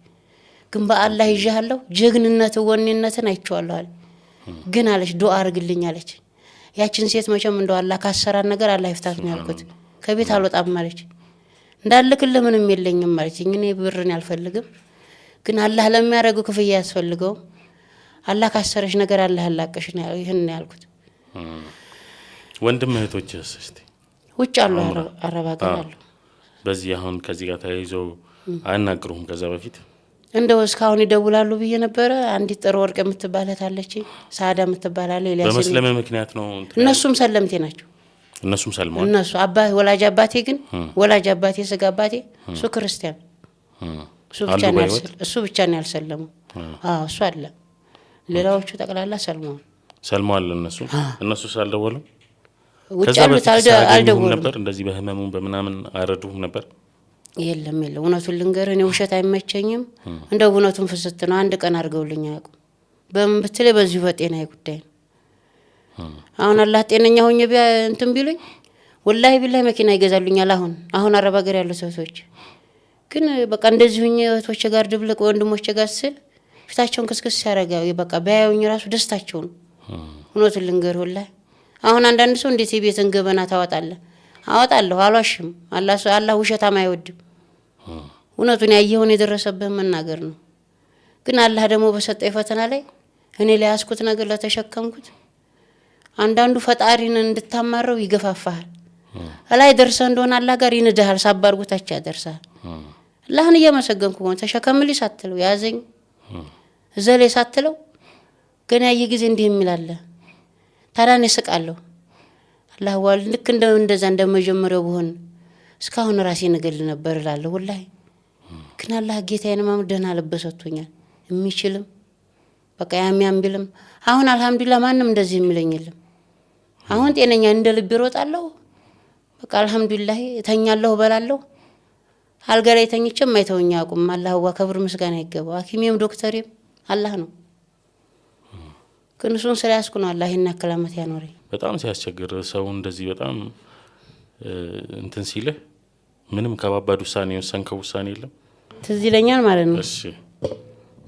ግን በአላህ ይዣለሁ ጀግንነት ወኔነትን አይቼዋለሁ አለ። ግን አለች ዱአ አርግልኝ አለች። ያችን ሴት መቼም እንደው አላህ ካሰራን ነገር አላህ ይፍታት ነው ያልኩት። ከቤት አልወጣም አለች። እንዳልክልህ ምንም የለኝም አለች። እኔ ብርን አልፈልግም ግን አላህ ለሚያረገው ክፍያ ያስፈልገው አላህ ካሰረሽ ነገር አላህ አላቀሽ ነው ይሄን ያልኩት። ወንድም እህቶችስ እስቲ ውጭ አሉ አረብ ሀገር አሉ። በዚህ አሁን ከዚህ ጋር ተያይዘው አናግሩም ከዛ በፊት እንደው እስካሁን ይደውላሉ ብዬ ነበር። አንዲት ጥሩ ወርቅ የምትባላት አለች ሳዳ የምትባላለ ኢሊያስ በመስለመ ምክንያት ነው። እነሱም ሰለምቴ ናቸው። እነሱም ሰልመዋል። እነሱ ወላጅ አባቴ ግን ወላጅ አባቴ ስጋ አባቴ እሱ ክርስቲያን እሱ ብቻ ነው ያልሰለሙ። እሱ አለ ሌላዎቹ ጠቅላላ ሰልመዋል። እነሱ ሳልደወሉ ውጭ ያሉት አልደወሉም ነበር። እንደዚህ በህመሙም በመናምን አረዱም ነበር። የለም እውነቱን ልንገርህ እኔ ውሸት አይመቸኝም። እንደው እውነቱን ፍስት ነው። አንድ ቀን አድርገውልኝ አያውቁም። በምን ብትለኝ በዚሁ በጤና ጉዳይ ነው። አሁን አላህ ጤነኛ ሆኜ እንትን ቢሉኝ ወላሂ ቢላሂ መኪና ይገዛሉኛል። አሁን አረብ ሀገር ያሉ ሰዎች ግን በቃ እንደዚህ ሆኜ እህቶቼ ጋር ድብልቅ ወንድሞቼ ጋር ስል ፊታቸውን ክስክስ ያረጋው በቃ ባያዩኝ ራሱ ደስታቸው ነው። እውነቱን ልንገርህ ወላሂ አሁን አንዳንድ ሰው እንዴት የቤትን ገበና ታወጣለህ? አወጣለሁ አልዋሽም። አላህ ውሸታም አይወድም። እውነቱን ያየውን የደረሰብህ መናገር ነው። ግን አላህ ደግሞ በሰጠኝ ፈተና ላይ እኔ ላይ ያስኩት ነገር ለተሸከምኩት አንዳንዱ ፈጣሪን እንድታማረው ይገፋፋል። አላይ ደርሰህ እንደሆነ አላህ ጋር ይንደሃል። ሳባርጉታቻ ደርሰህ አላህን እያመሰገንኩ ነው። ተሸከምልኝ ሳትለው ያዘኝ ዘሌ ሳትለው ገና የጊዜ እንዲህ የሚላለ ታራኔ ስቃለሁ። አላህ ዋል ልክ እንደዛ እንደመጀመሪያው በሆነ እስካሁን ራሴ ነገል ነበር እላለሁ ወላሂ። ግን አላህ ጌታዬን ማምደና ለበሰቶኛል የሚችልም በቃ ያሚያም ቢልም አሁን አልহামዱሊላህ ማንም እንደዚህ የሚለኝ የለም። አሁን ጤነኛ እንደ ልብ ይሮጣለሁ በቃ አልহামዱሊላህ ተኛለሁ በላለሁ። አልጋ ላይ ተኝቼም አይተውኛ አቁም። አላህ ወከብር ምስጋና ይገባው። ሐኪሜም ዶክተሬም አላህ ነው። ከነሱን ስለያስኩ ነው አላህ ይናከላመት ያኖረኝ። በጣም ሲያስቸግር ሰው እንደዚህ በጣም እንትን ሲልህ ምንም ከባባድ ውሳኔ የወሰንከው ውሳኔ የለም? ትዝ ይለኛል ማለት ነው። እሺ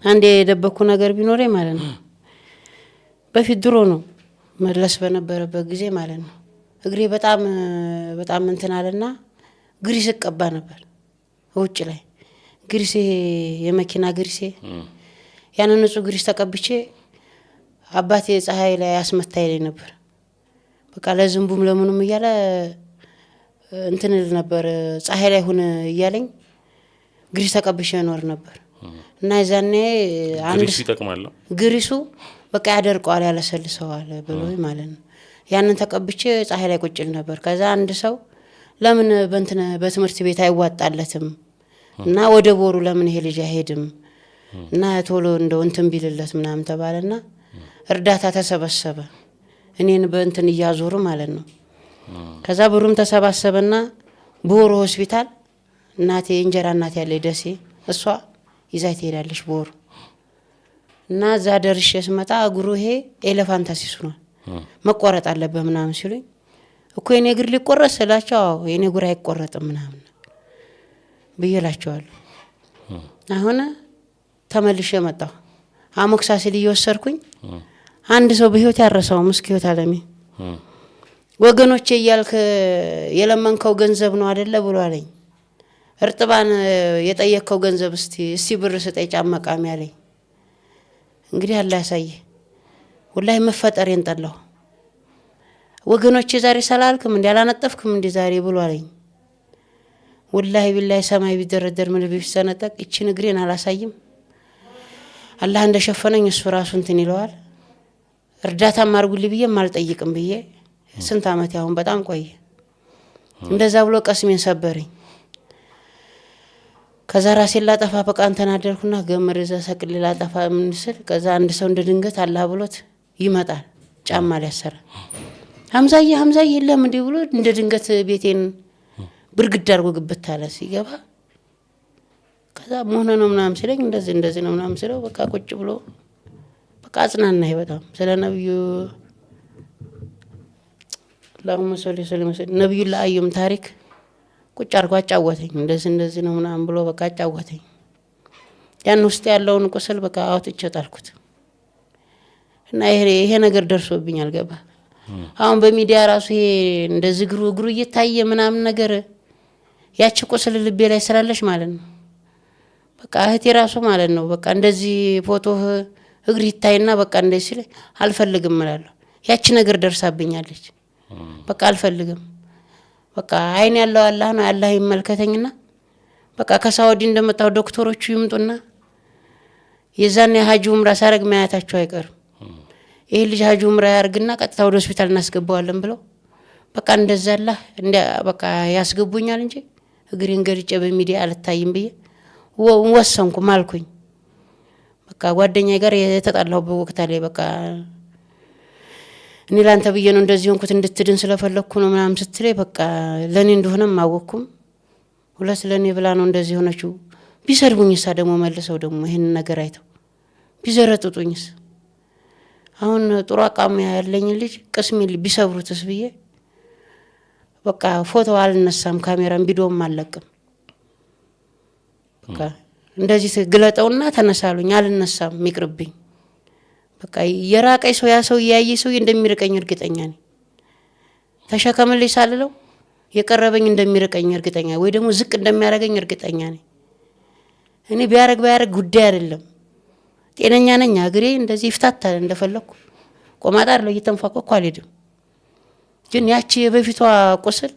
አንዴ የደበኩ ነገር ቢኖረኝ ማለት ነው በፊት ድሮ ነው መለስ በነበረበት ጊዜ ማለት ነው እግሬ በጣም በጣም እንትን አለና ግሪስ እቀባ ነበር ውጭ ላይ ግሪስ የመኪና ግሪስ ያንን ንጹህ ግሪስ ተቀብቼ አባቴ ፀሐይ ላይ ያስመታኝ ነበር። በቃ ለዝንቡም ለምኑም እያለ እንትን ነበር ፀሐይ ላይ ሆነ እያለኝ ግሪስ ተቀብቼ ኖር ነበር። እና ያዛኔ አንድ ግሪሱ ይጠቅማል ግሪሱ በቃ ያደርቀዋል ያለሰልሰዋል ብሎኝ ማለት ነው ያንን ተቀብቼ ፀሐይ ላይ ቁጭል ነበር። ከዛ አንድ ሰው ለምን በትምህርት ቤት አይዋጣለትም እና ወደ ቦሩ ለምን ይሄ ልጅ አይሄድም እና ቶሎ እንደው እንትን ቢልለት ምናምን ተባለና እርዳታ ተሰበሰበ እኔን በእንትን እያዞሩ ማለት ነው። ከዛ ብሩም ተሰባሰበና ቦሩ ሆስፒታል እናቴ እንጀራ እናቴ ያለች ደሴ እሷ ይዛይ ትሄዳለች ቦሩ እና እዛ ደርሼ ስመጣ እግሩ ይሄ ኤሌፋንታሲስ ነው መቆረጥ አለበት ምናምን ሲሉኝ እኮ የኔ እግር ሊቆረጥ ስላቸው አዎ የኔ እግር አይቆረጥም ምናምን ብዬላቸዋለሁ። አሁን ተመልሼ መጣሁ አሞክሳሲል እየወሰድኩኝ አንድ ሰው በህይወት ያረሰው መስኪዮት አለሚ ወገኖቼ እያልክ የለመንከው ገንዘብ ነው አይደለ ብሎ አለኝ። እርጥባን የጠየቅከው ገንዘብ እስቲ ብር ስጠኝ ጫማቃሚ አለኝ። እንግዲህ አላህ ያሳየ ወላሂ መፈጠሬን ጠላሁ። ወገኖቼ ዛሬ ሰላልክም እንዴ አላነጠፍክም እንዴ ዛሬ ብሎ አለኝ። ወላሂ ቢላሂ ሰማይ ቢደረደር ምን ቢሰነጠቅ እቺን እግሬን አላሳይም። አላህ እንደሸፈነኝ እሱ ራሱ እንትን ይለዋል። እርዳታ ማርጉልኝ ብዬ ማልጠይቅም ብዬ ስንት አመት ያሁን በጣም ቆየ። እንደዛ ብሎ ቀስሜን ሰበረኝ። ከዛ ራሴን ላጠፋ በቃ እንተናደርኩና ገመድ እዛ ሰቅል ላጠፋ ምን ስል ከዛ አንድ ሰው እንደ ድንገት አላህ ብሎት ይመጣል ጫማ ሊያሰራ ሐምዛዬ የለም እንዴ ብሎ እንደ ድንገት ቤቴን ብርግድ አድርጎ ግብት አለ ሲገባ ከዛ ሞነ ነው ምናምን ሲለኝ እንደዚህ ነው ምናምን ሲለው በቃ ቁጭ ብሎ በቃ አጽናናኝ በጣም ስለ ነብዩ اللهم صل وسلم ነብዩ ለአዩም ታሪክ ቁጭ አድርጎ አጫወተኝ። እንደዚህ ነው ምናምን ብሎ በቃ አጫወተኝ። ያን ውስጥ ያለውን ቁስል በቃ አውጥቼ ጣልኩት እና ይሄ ነገር ደርሶብኛል ገባ። አሁን በሚዲያ ራሱ ይሄ እንደዚህ እግሩ እየታየ ምናምን ነገር ያቺ ቁስል ልቤ ላይ ስላለሽ ማለት ነው በቃ እህቴ ራሱ ማለት ነው በቃ እንደዚህ ፎቶ እግር ይታይና በቃ እንደዚህ ሲል አልፈልግም እላለሁ። ያቺ ነገር ደርሳብኛለች በቃ አልፈልግም። በቃ አይን ያለው አላህ ነው አላህ ይመልከተኝና በቃ ከሳውዲ እንደመጣው ዶክተሮቹ ይምጡና የዛኔ ሀጂ ዑምራ ሳረግ ማያታቸው አይቀርም። ይሄ ልጅ ሀጂ ዑምራ ያርግና ቀጥታ ወደ ሆስፒታል እናስገባዋለን ብለው በቃ እንደዛላ በቃ ያስገቡኛል እንጂ እግሬን ገርጬ በሚዲያ አልታይም ብዬ ወሰንኩ ማልኩኝ። በቃ ጓደኛዬ ጋር የተጣላሁበት ወቅት ላይ በቃ እኔ ላንተ ብዬ ነው እንደዚህ ሆንኩት እንድትድን ስለፈለኩ ነው ምናምን ስትለኝ በቃ ለኔ እንደሆነም ማወቅኩም ሁለት ለኔ ብላ ነው እንደዚህ ሆነችው። ቢሰርቡኝስ ደግሞ መልሰው ደግሞ ይሄን ነገር አይተው ቢዘረጥጡኝስ አሁን ጥሩ አቋም ያለኝ ልጅ ቅስሜ ቢሰብሩትስ ብዬ በቃ ፎቶ አልነሳም ካሜራም ቪዲዮም አልለቅም። በቃ እንደዚህ ግለጠውና ተነሳሉኝ አልነሳም ይቅርብኝ። በቃ የራቀኝ ሰው ያ ሰው ያየ ሰው እንደሚርቀኝ እርግጠኛ ነኝ። ተሸከምልኝ ሳልለው የቀረበኝ እንደሚርቀኝ እርግጠኛ ወይ ደግሞ ዝቅ እንደሚያረጋኝ እርግጠኛ ነኝ። እኔ ቢያረግ ጉዳይ አይደለም ጤነኛ ነኝ። እግሬ እንደዚህ ይፍታታል እንደፈለኩ ቆማጣር ነው እየተንፋቀኩ አልሄድም። ግን ያቺ የበፊቷ ቁስል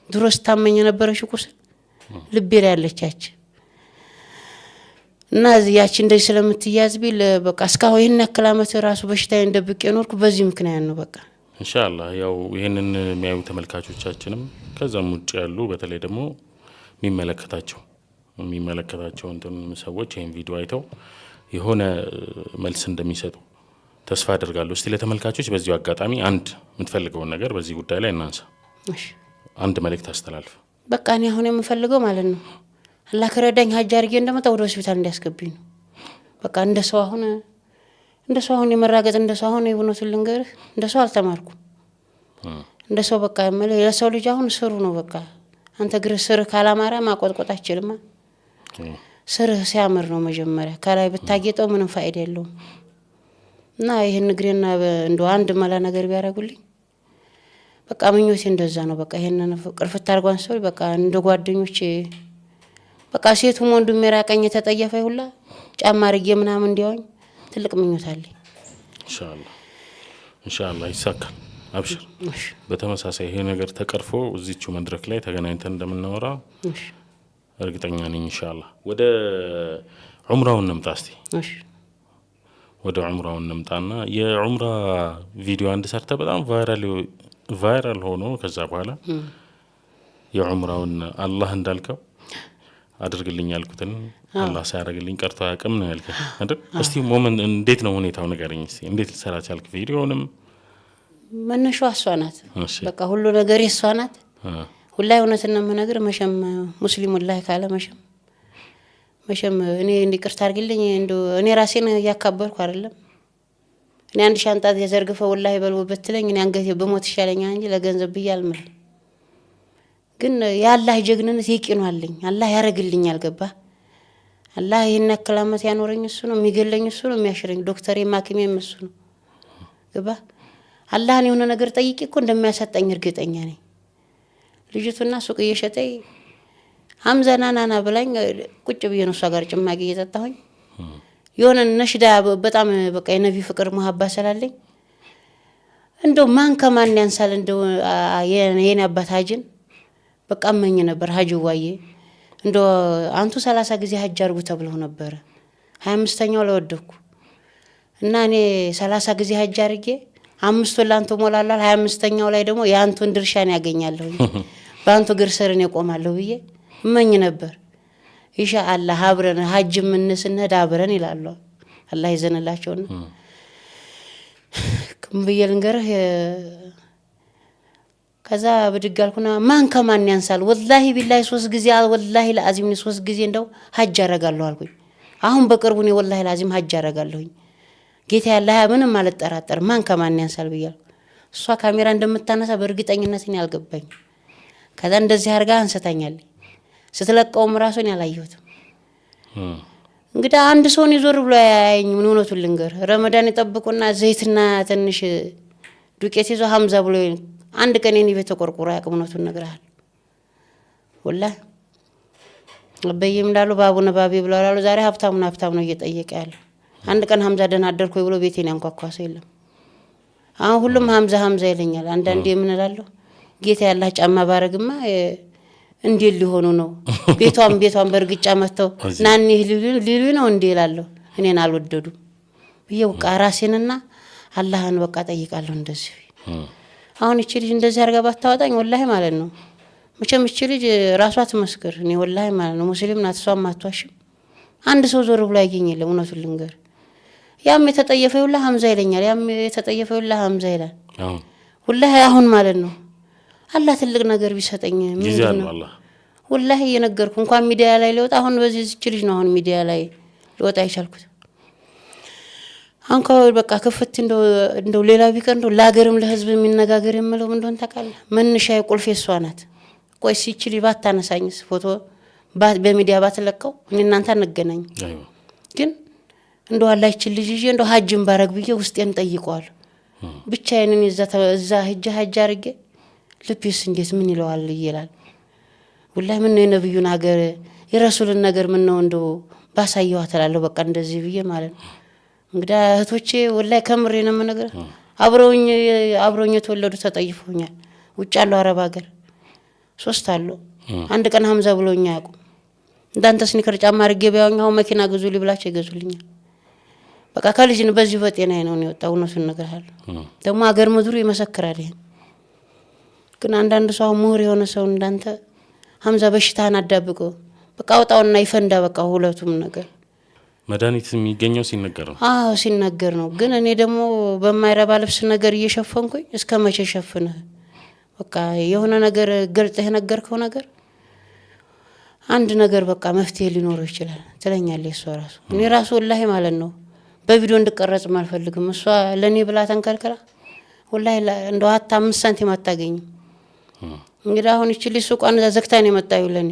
ድሮስ ታመኝ የነበረችው ቁስል ልቤ ላይ ያለች ያቺ እና ያቺ እንደዚህ ስለምትያዝ ቢል በቃ እስካሁን ይሄን ያክል አመት ራሱ በሽታዬን ደብቄ ኖርኩ በዚህ ምክንያት ነው። በቃ ኢንሻአላህ ያው ይሄንን የሚያዩ ተመልካቾቻችንም ከዛም ውጭ ያሉ በተለይ ደግሞ የሚመለከታቸው እንትን ሰዎች ይሄን ቪዲዮ አይተው የሆነ መልስ እንደሚሰጡ ተስፋ አደርጋለሁ። እስቲ ለተመልካቾች በዚሁ አጋጣሚ አንድ የምትፈልገውን ነገር በዚህ ጉዳይ ላይ እናንሳ። እሺ አንድ መልእክት አስተላልፍ። በቃ እኔ አሁን የምፈልገው ማለት ነው አላህ ከረዳኝ ሀጅ አድርጌ እንደመጣ ወደ ሆስፒታል እንዲያስገቡኝ ነው። በቃ እንደሰው አሁን የመራገጥ እንደሰው አሁን የሆነቱን ልንገርህ እንደሰው አልተማርኩም። እንደሰው በቃ ለሰው ልጅ አሁን ስሩ ነው በቃ አንተ ግር ስር ካላማራ ማቆጥቆጥ አትችልም ስር ሲያምር ነው መጀመሪያ ከላይ ብታጌጠው ምንም ፋይዳ የለውም እና ይሄን ግሬና እንደው አንድ መላ ነገር ቢያረጉልኝ በቃ ምኞቴ እንደዛ ነው በቃ ይሄንን ቅርፍት አርጓን ሰው በቃ እንደ ጓደኞቼ በቃ ሴቱም ወንዱም የራቀኝ ተጠየፈ ሁላ ጫማ አርጌ ምናምን እንዲያውኝ ትልቅ ምኞት አለኝ ኢንሻአላህ ይሳካል አብሽር በተመሳሳይ ይሄ ነገር ተቀርፎ እዚቹ መድረክ ላይ ተገናኝተን እንደምናወራ እርግጠኛ ነኝ ኢንሻአላህ ወደ ዑምራውን እንምጣስቲ ወደ ዑምራውን እንምጣና የዑምራ ቪዲዮ አንድ ሰርተ በጣም ቫይራል ሆኖ ከዛ በኋላ የዑምራውን አላህ እንዳልከው አድርግልኝ ያልኩትን አላህ ሳያደርግልኝ ቀርቶ አያውቅም ነው ያልከው አይደል እስቲ ሞመንት እንዴት ነው ሁኔታው ንገረኝ እስቲ እንዴት ልሰራ ቻልክ ቪዲዮንም መነሻው አሷናት በቃ ሁሉ ነገር የሷናት ሁላይ እውነትና መነገር መሸም ሙስሊም ላይ ካለ መሸም እኔ እንዲቅርታ አድርግልኝ እንደው እኔ ራሴን ያካበርኩ አይደለም እኔ አንድ ሻንጣ የዘርግፈው ወላሂ በልውበት ትለኝ እኔ አንገቴ በሞት ይሻለኛል እንጂ ለገንዘብ ብያልምል ግን ያላህ ጀግንነት ይቂኗልኝ አላህ ያረግልኝ አልገባ አላህ ይሄን ያከላመት ያኖረኝ እሱ ነው የሚገለኝ እሱ ነው የሚያሽረኝ ዶክተር ማኪሜም እሱ ነው ገባ አላህን የሆነ ነገር ጠይቄ እኮ እንደሚያሰጠኝ እርግጠኛ ነኝ ልጅቱና ሱቅ እየሸጠይ ሐምዛናና ብላኝ ቁጭ ብዬ ነው እሷ ጋር ጭማቂ እየጠጣሁኝ የሆነ ነሽዳ በጣም በቃ የነቢ ፍቅር መሐባ ሰላለኝ እንደው ማን ከማን ያንሳል እንደው የኔ አባት ሀጅን በቃ ማኝ ነበር ሀጅ ዋዬ እንደው አንቱ 30 ጊዜ ሀጅ አርጉ ተብለው ነበር 25ኛው ላይ ወደኩ እና እኔ 30 ጊዜ ሀጅ አርጌ 5 ላንቱ ሞላላል 25ኛው ላይ ደግሞ ያንቱን ድርሻን ያገኛለሁ ባንቱ ግርሰርን ይቆማለሁ ብዬ ማኝ ነበር ኢንሻአላህ አብረን ሀጅ ምን ስንሄድ አብረን ይላሉ አላህ ይዘንላቸውና ከመብየልንገርህ ከዛ በድጋልኩና ማን ከማን ያንሳል ወላሂ ቢላሂ 3 ጊዜ ወላሂ ለአዚም 3 ጊዜ እንደው ሀጅ አረጋለሁ አልኩኝ አሁን በቅርቡ ነው ወላሂ ለአዚም ሀጅ አረጋለሁኝ ጌታ ያላህ ምንም ማለት ጠራጠር ማን ከማን ያንሳል ብያለሁ እሷ ካሜራ እንደምታነሳ በእርግጠኝነት ነው ያልገባኝ ከዛ እንደዚህ አርጋ አንሰታኛል ስትለቀውም ራሱን ያላየሁት እንግዲህ አንድ ሰው ነው ዞር ብሎ ያያኝ ምን ሆነቱ ልንገር ረመዳን ይጠብቁና ዘይትና ትንሽ ዱቄት ይዞ ሐምዛ ብሎ አንድ ቀን የኔ ቤት ተቆርቆሮ ያቀምነቱን ነግራል ወላሂ አበየም እንዳሉ ባቡነ ባቢ ብለዋል ዛሬ ሀብታም ነው እየጠየቀ ያለ አንድ ቀን ሐምዛ ደህና አደርኩ ብሎ ቤቴን ያንኳኳሰ የለም አሁን ሁሉም ሐምዛ ይለኛል አንዳንዴ ምን እላለሁ ጌታ ያላህ ጫማ ባረግማ እንዴ ሊሆኑ ነው ቤቷን በርግጫ መተው ናኒ ሊሉ ነው እንዴ ይላልው እኔን አልወደዱም በየው ቃራሴንና አላህን በቃ ጠይቃለሁ እንደዚህ አሁን እቺ ልጅ እንደዚህ አርጋ ባታወጣኝ ወላሂ ማለት ነው መቼም እቺ ልጅ ራሷ ትመስክር እኔ ወላሂ ማለት ነው ሙስሊም ናት ሷም አትዋሽም አንድ ሰው ዞር ብሎ ያገኘለ እውነቱን ልንገር ያም የተጠየፈው ሁላ ሐምዛ ይለኛል ያም የተጠየፈው ሁላ ሐምዛ ይላል ወላሂ አሁን ማለት ነው አላህ ትልቅ ነገር ቢሰጠኝ ምን ነው ወላሂ የነገርኩ እንኳን ሚዲያ ላይ ሊወጣ አሁን በዚህ እቺ ልጅ ነው አሁን ሚዲያ ላይ ሊወጣ ይቻልኩት አንካ በቃ ከፍት እንደው ሌላ ቢቀር እንደው ለሀገርም ለህዝብ የሚነጋገር የምለው ምን እንደሆነ ታውቃለህ መንሻዬ ቁልፍ የሷናት ቆይ ሲችል ባታነሳኝስ ፎቶ በሚዲያ ባትለቀው እኔ እናንተ እንገናኝ ግን እንደው አላህ ይችል ልጅ እንደው ሀጅም ባረግ ብዬ ውስጤን ጠይቀዋል ብቻዬን እዛ ሀጅ አርጌ ልብስ እንዴት ምን ይለዋል ይላል ወላሂ ምን ነው የነብዩን ሀገር የረሱልን ነገር ምን ነው እንደው ባሳየው አተላለሁ በቃ እንደዚህ ብዬ ማለት እንግዲህ እህቶቼ ወላሂ ከምሬ ነው ነገር አብረውኝ የተወለዱ ተጠይፈውኛል ውጭ ያለው አረብ ሀገር 3 አሉ አንድ ቀን ሐምዛ ብሎኛ ያቁም እንዳንተ ስኒከር ጫማ አርጌ ቢያውኛው መኪና ገዙልኝ ብላችሁ ይገዙልኛል በቃ ከልጅን በዚህ በጤና ነው የወጣው ነው ስንነግርሃል ደግሞ ሀገር ምድሩ ይመሰክራል ይሄን ግን አንዳንድ ሰው ምሁር የሆነ ሰው እንዳንተ ሐምዛ በሽታን አዳብቆ በቃ ወጣውና ይፈንዳ በቃ ሁለቱም ነገር መድኃኒት የሚገኘው ሲነገር ነው ሲነገር ነው ግን እኔ ደግሞ በማይረባ ልብስ ነገር እየሸፈንኩኝ እስከ መቼ ሸፍነ በቃ የሆነ ነገር ገልጠህ ነገርከው ነገር አንድ ነገር በቃ መፍትሄ ሊኖረው ይችላል ትለኛለህ እሷ ራሱ እኔ ራሱ ወላሂ ማለት ነው በቪዲዮ እንድቀረጽ ማልፈልግም እሷ ለኔ ብላ ተንከልከላ ወላሂ እንደው 5 ሳንቲም አታገኝ እንግዲህ አሁን እቺ ልጅ ሱቋን ዘግታን የመጣው ለኔ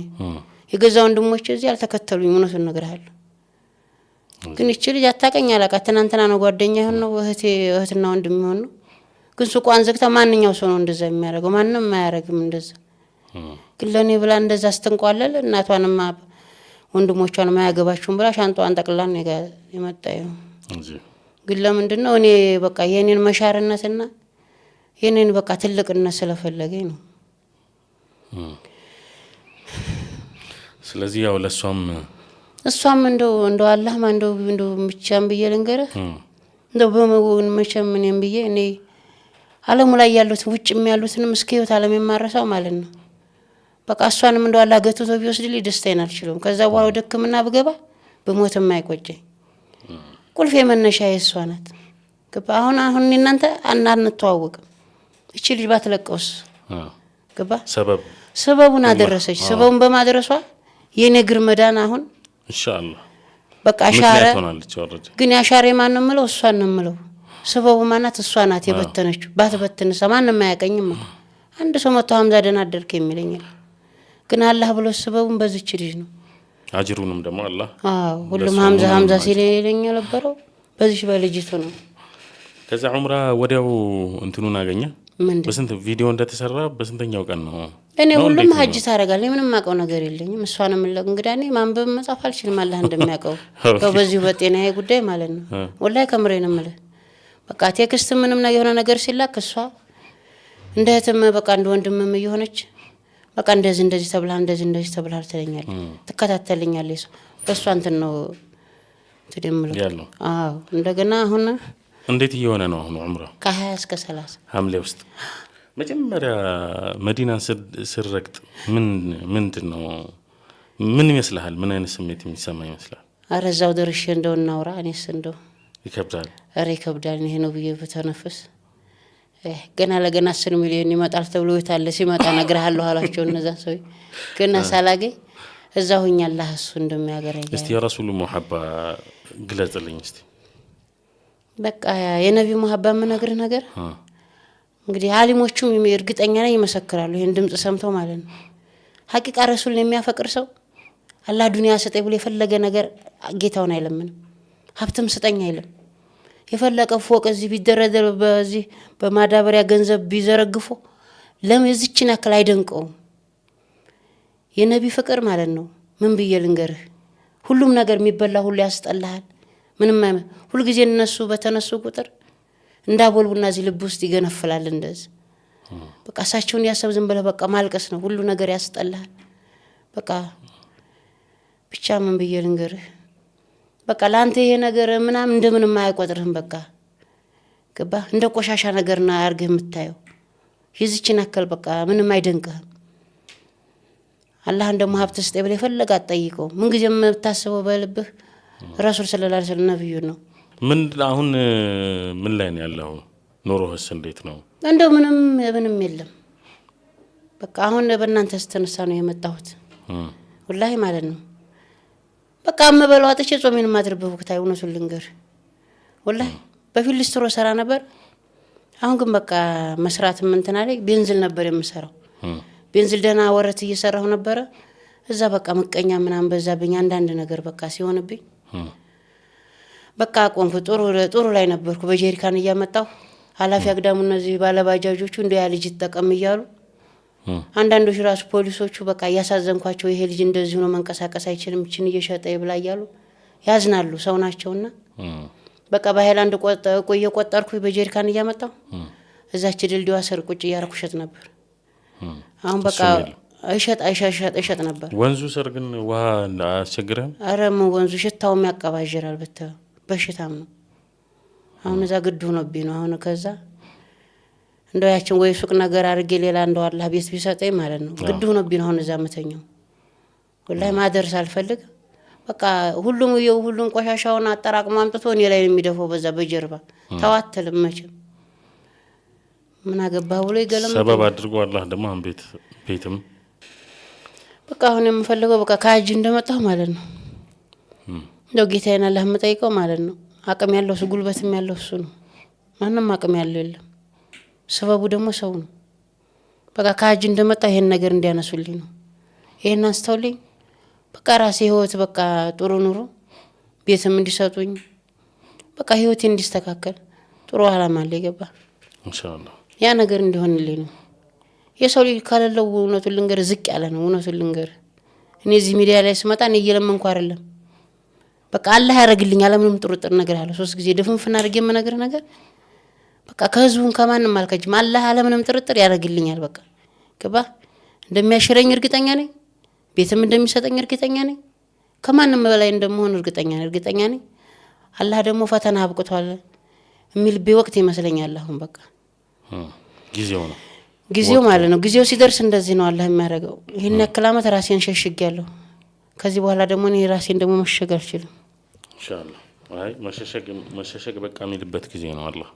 የገዛ ወንድሞቼ እዚህ አልተከተሉኝ እውነቱን ነግርሃለሁ። ግን እቺ ልጅ አታቀኝ አላቃት ትናንትና ነው ጓደኛ ነው እህትና ወንድም ይሆን ነው። ግን ሱቋን ዘግታ ማንኛው ሰው ነው እንደዛ የሚያደርገው? ማንንም ማያረግም እንደዛ። ግን ለኔ ብላ እንደዛ አስተንቋለለ እናቷንም ወንድሞቿንም ማያገባችሁም ብላ ሻንጧን ጠቅላን የመጣው እንጂ ግን ለምንድነው እኔ በቃ የኔን መሻርነትና የኔን በቃ ትልቅነት ስለፈለገኝ ነው። ስለዚህ ያው እሷም እንደው አላህ እንደው ብቻም ብዬ ልንገርህ እንደው በመውን መቼም እኔም ብዬ እኔ ዓለሙ ላይ ያሉት ውጭም ያሉትንም እስከ ህይወት ዓለም የማረሳው ማለት ነው። በቃ እሷንም እንደው አላህ ገትቶ ቢወስድልኝ ደስታዬን አልችልም። ከዛ በኋላ ወደ ህክምና ብገባ በሞትም አይቆጨኝ። ቁልፍ የመነሻ የእሷ ናት። ገባ አሁን እናንተ አንተዋወቅም። እቺ ልጅ ባትለቀውስ ገባ ሰበቡን አደረሰች። ሰበቡን በማድረሷ የኔ እግር መዳን አሁን ኢንሻአላህ በቃ ሻረ። ግን ያሻሬ ማን ነው የምለው? እሷን ነው የምለው። ሰበቡ ማናት? እሷ ናት የበተነችው። ባትበትንስ ማንንም አያቀኝም። አንድ ሰው መጥቶ ሀምዛ ደህና አደርክ የሚለኛል። ግን አላህ ብሎ ሰበቡን በዚች ልጅ ነው። አጅሩንም ደግሞ አላህ ሁሉም ሀምዛ ሲለኝ የነበረው በዚህ በልጅቱ ነው። ከዛ ዑምራ ወዲያው እንትኑን አገኘ። በስንት ቪዲዮ እንደተሰራ በስንተኛው ቀን ነው? እኔ ሁሉም ሀጅ ታረጋለህ። ምንም ማቀው ነገር የለኝም። እሷንም እንግዲህ እኔ ማንበብ መጻፍ አልችልም። አላህ እንደሚያውቀው በዚሁ በጤናዬ ጉዳይ ማለት ነው። ወላሂ ከምሬ ነው የምልህ። በቃ ቴክስት ምንም ነው የሆነ ነገር ሲላክ እሷ እንደ እህትም በቃ እንደ ወንድምም እየሆነች በቃ እንደዚህ ተብላ ተብላ ትለኛለች፣ ትከታተልኛለች። በእሷ እንትን ነው ትደምለው ያለው። እንደገና አሁን እንዴት እየሆነ ነው አሁን ዑምራ? ከ20 እስከ 30 ሐምሌ ውስጥ መጀመሪያ መዲናን ስረግጥ ምንድን ነው ምን ይመስልሃል? ምን አይነት ስሜት የሚሰማ ይመስላል? ኧረ እዛው ደርሼ እንደው እናውራ። እኔስ እንደው ይከብዳል። ኧረ ይከብዳል። ይሄ ነው ብዬ በተነፍስ ገና ለገና 10 ሚሊዮን ይመጣል ተብሎ ይታለ ሲመጣ ነግርሃለሁ አላቸው እነዛ ሰው። ገና ሳላገኝ እዛው ሆኛ አላህ እሱ እንደሚያገረኝ እስቲ የረሱሉ መሐባ ግለጽልኝ እስቲ። በቃ የነብዩ መሐባ ምነግርህ ነገር እንግዲህ አሊሞቹም እርግጠኛ ነኝ ይመሰክራሉ። ይሄን ድምጽ ሰምተው ማለት ነው። ሐቂቃ ረሱልን የሚያፈቅር ሰው አላህ ዱንያ ሰጠኝ ብሎ የፈለገ ነገር ጌታውን አይለምንም። ሀብትም ስጠኝ አይልም። የፈለቀ ፎቅ እዚህ ቢደረደር በዚህ በማዳበሪያ ገንዘብ ቢዘረግፎ ለምዝችን አከል አይደንቀው። የነቢ ፍቅር ማለት ነው። ምን ብዬ ልንገርህ? ሁሉም ነገር የሚበላ ሁሉ ያስጠላሃል። ምንም ሁሉ ጊዜ እነሱ በተነሱ ቁጥር እንዳቦልቡና እዚህ ልብ ውስጥ ይገነፍላል እንደዚህ። በቃ እሳቸውን ያሰብ ዝም ብለህ በቃ ማልቀስ ነው። ሁሉ ነገር ያስጠላሃል። በቃ ብቻ ምን ብዬ ልንገርህ? በቃ ላንተ ይሄ ነገር ምናምን እንደምንም አይቆጥርህም። በቃ ገባ እንደ ቆሻሻ ነገርና አርገህ የምታየው ይዝችን አከል በቃ ምንም አይደንቅህም። አላህ እንደሞ ሀብት ስጠኝ ብለህ የፈለገ አትጠይቀው። ምን ጊዜ የምታስበው በልብህ ረሱል ሰለላሁ ዐለይሂ ወሰለም ነብዩ ነው። አሁን ምን ላይ ነው ያለው? ኑሮህስ እንዴት ነው? እንደው ምንም የለም። በቃ አሁን በእናንተ ስተነሳ ነው የመጣሁት ወላሂ ማለት ነው። በቃ አመበለው አጥቼ ጾሜን ማድረበው ወቅት አይሆነሱ ልንገር ወላሂ በፊት ሊስትሮ ሰራ ነበር። አሁን ግን በቃ መስራት እንትና ላይ ቤንዚል ነበር የምሰራው። ቤንዚል ደና ወረት እየሰራሁ ነበር። እዛ በቃ መቀኛ ምናምን በዛብኝ አንዳንድ ነገር በቃ ሲሆንብኝ በቃ ቆንኩ። ጥሩ ላይ ነበርኩ። በጀሪካን እያመጣሁ ኃላፊ አግዳሙ እነዚህ ባለባጃጆቹ እንደ ያ ልጅ ተጠቀም እያሉ አንዳንዶች ራሱ ፖሊሶቹ በቃ ያሳዘንኳቸው ይሄ ልጅ እንደዚህ ነው መንቀሳቀስ አይችልም እቺን እየሸጠ ይብላ እያሉ ያዝናሉ። ሰው ናቸውና በቃ በሃይላንድ እየቆጠርኩ በጀሪካን እያመጣሁ እዛች ድልድዋ ስር ቁጭ እያረኩ ሸጥ ነበር። አሁን በቃ እሸጥ ነበር። ወንዙ ስር ግን ውሃ አስቸግረም? ኧረ ምን ወንዙ ሽታውም ያቀባጅራል። በሽታም ነው። አሁን እዛ ግድ ሆኖብኝ ነው። አሁን ከዛ እንደው ያችን ወይ ሱቅ ነገር አድርጌ ሌላ እንደው አላህ ቤት ቢሰጠኝ ማለት ነው። ግድ ሆኖብኝ ነው አሁን እዛ መተኛው ወላሂ ማደርስ አልፈልግ። በቃ ሁሉም ቆሻሻውን አጠራቅሞ አምጥቶ እኔ ላይ የሚደፈው በዛ በጀርባ ተዋተልም መቼም ምን አገባህ ብሎ ይገለም ሰበብ አድርጎ አላህ ደግሞ አሁን ቤትም በቃ አሁን የምፈልገው በቃ ካጅ እንደመጣሁ ማለት ነው። እንደው ጌታዬን አላህ የምጠይቀው ማለት ነው። አቅም ያለው እሱ ጉልበትም ያለው እሱ ነው። ማንም አቅም ያለው የለም። ሰበቡ ደግሞ ሰው ነው። በቃ ከሀጅ እንደመጣ ይሄን ነገር እንዲያነሱልኝ ነው። ይሄን አንስተውልኝ በቃ ራሴ ህይወት በቃ ጥሩ ኑሮ ቤትም እንዲሰጡኝ በቃ ህይወቴ እንዲስተካከል ጥሩ አላማ አለ ይገባ ኢንሻአላህ ያ ነገር እንዲሆንልኝ ነው። የሰው ልጅ ካለለው እውነቱን ልንገር ዝቅ ያለ ነው። እውነቱን ልንገር እኔ እዚህ ሚዲያ ላይ ስመጣ እኔ እየለመንኩ አይደለም። በቃ አላህ ያረግልኛል ምንም ጥርጥር ነገር አለ 3 ጊዜ ድፍንፍና አድርጌ የምነግር ነገር በቃ ከህዝቡን ከማንም አልከጅም። አላህ ምንም ጥርጥር ያረግልኛል። በቃ ገባ እንደሚያሽረኝ እርግጠኛ ነኝ። ቤትም እንደሚሰጠኝ እርግጠኛ ነኝ። ከማንም በላይ እንደምሆን እርግጠኛ ነኝ። አላህ ደግሞ ፈተና አብቅቷል የሚልቤ ወቅት ይመስለኛል። አሁን በቃ ጊዜው ማለት ነው። ጊዜው ሲደርስ እንደዚህ ነው አላህ የሚያደርገው። ይሄን ያክል አመት ራሴን ሸሽጌያለሁ። ከዚህ በኋላ ደግሞ እኔ ራሴን ደግሞ መሸሸግ አልችልም ኢንሻአላህ። አይ መሸሸግ በቃ የሚልበት ጊዜ ነው አላህ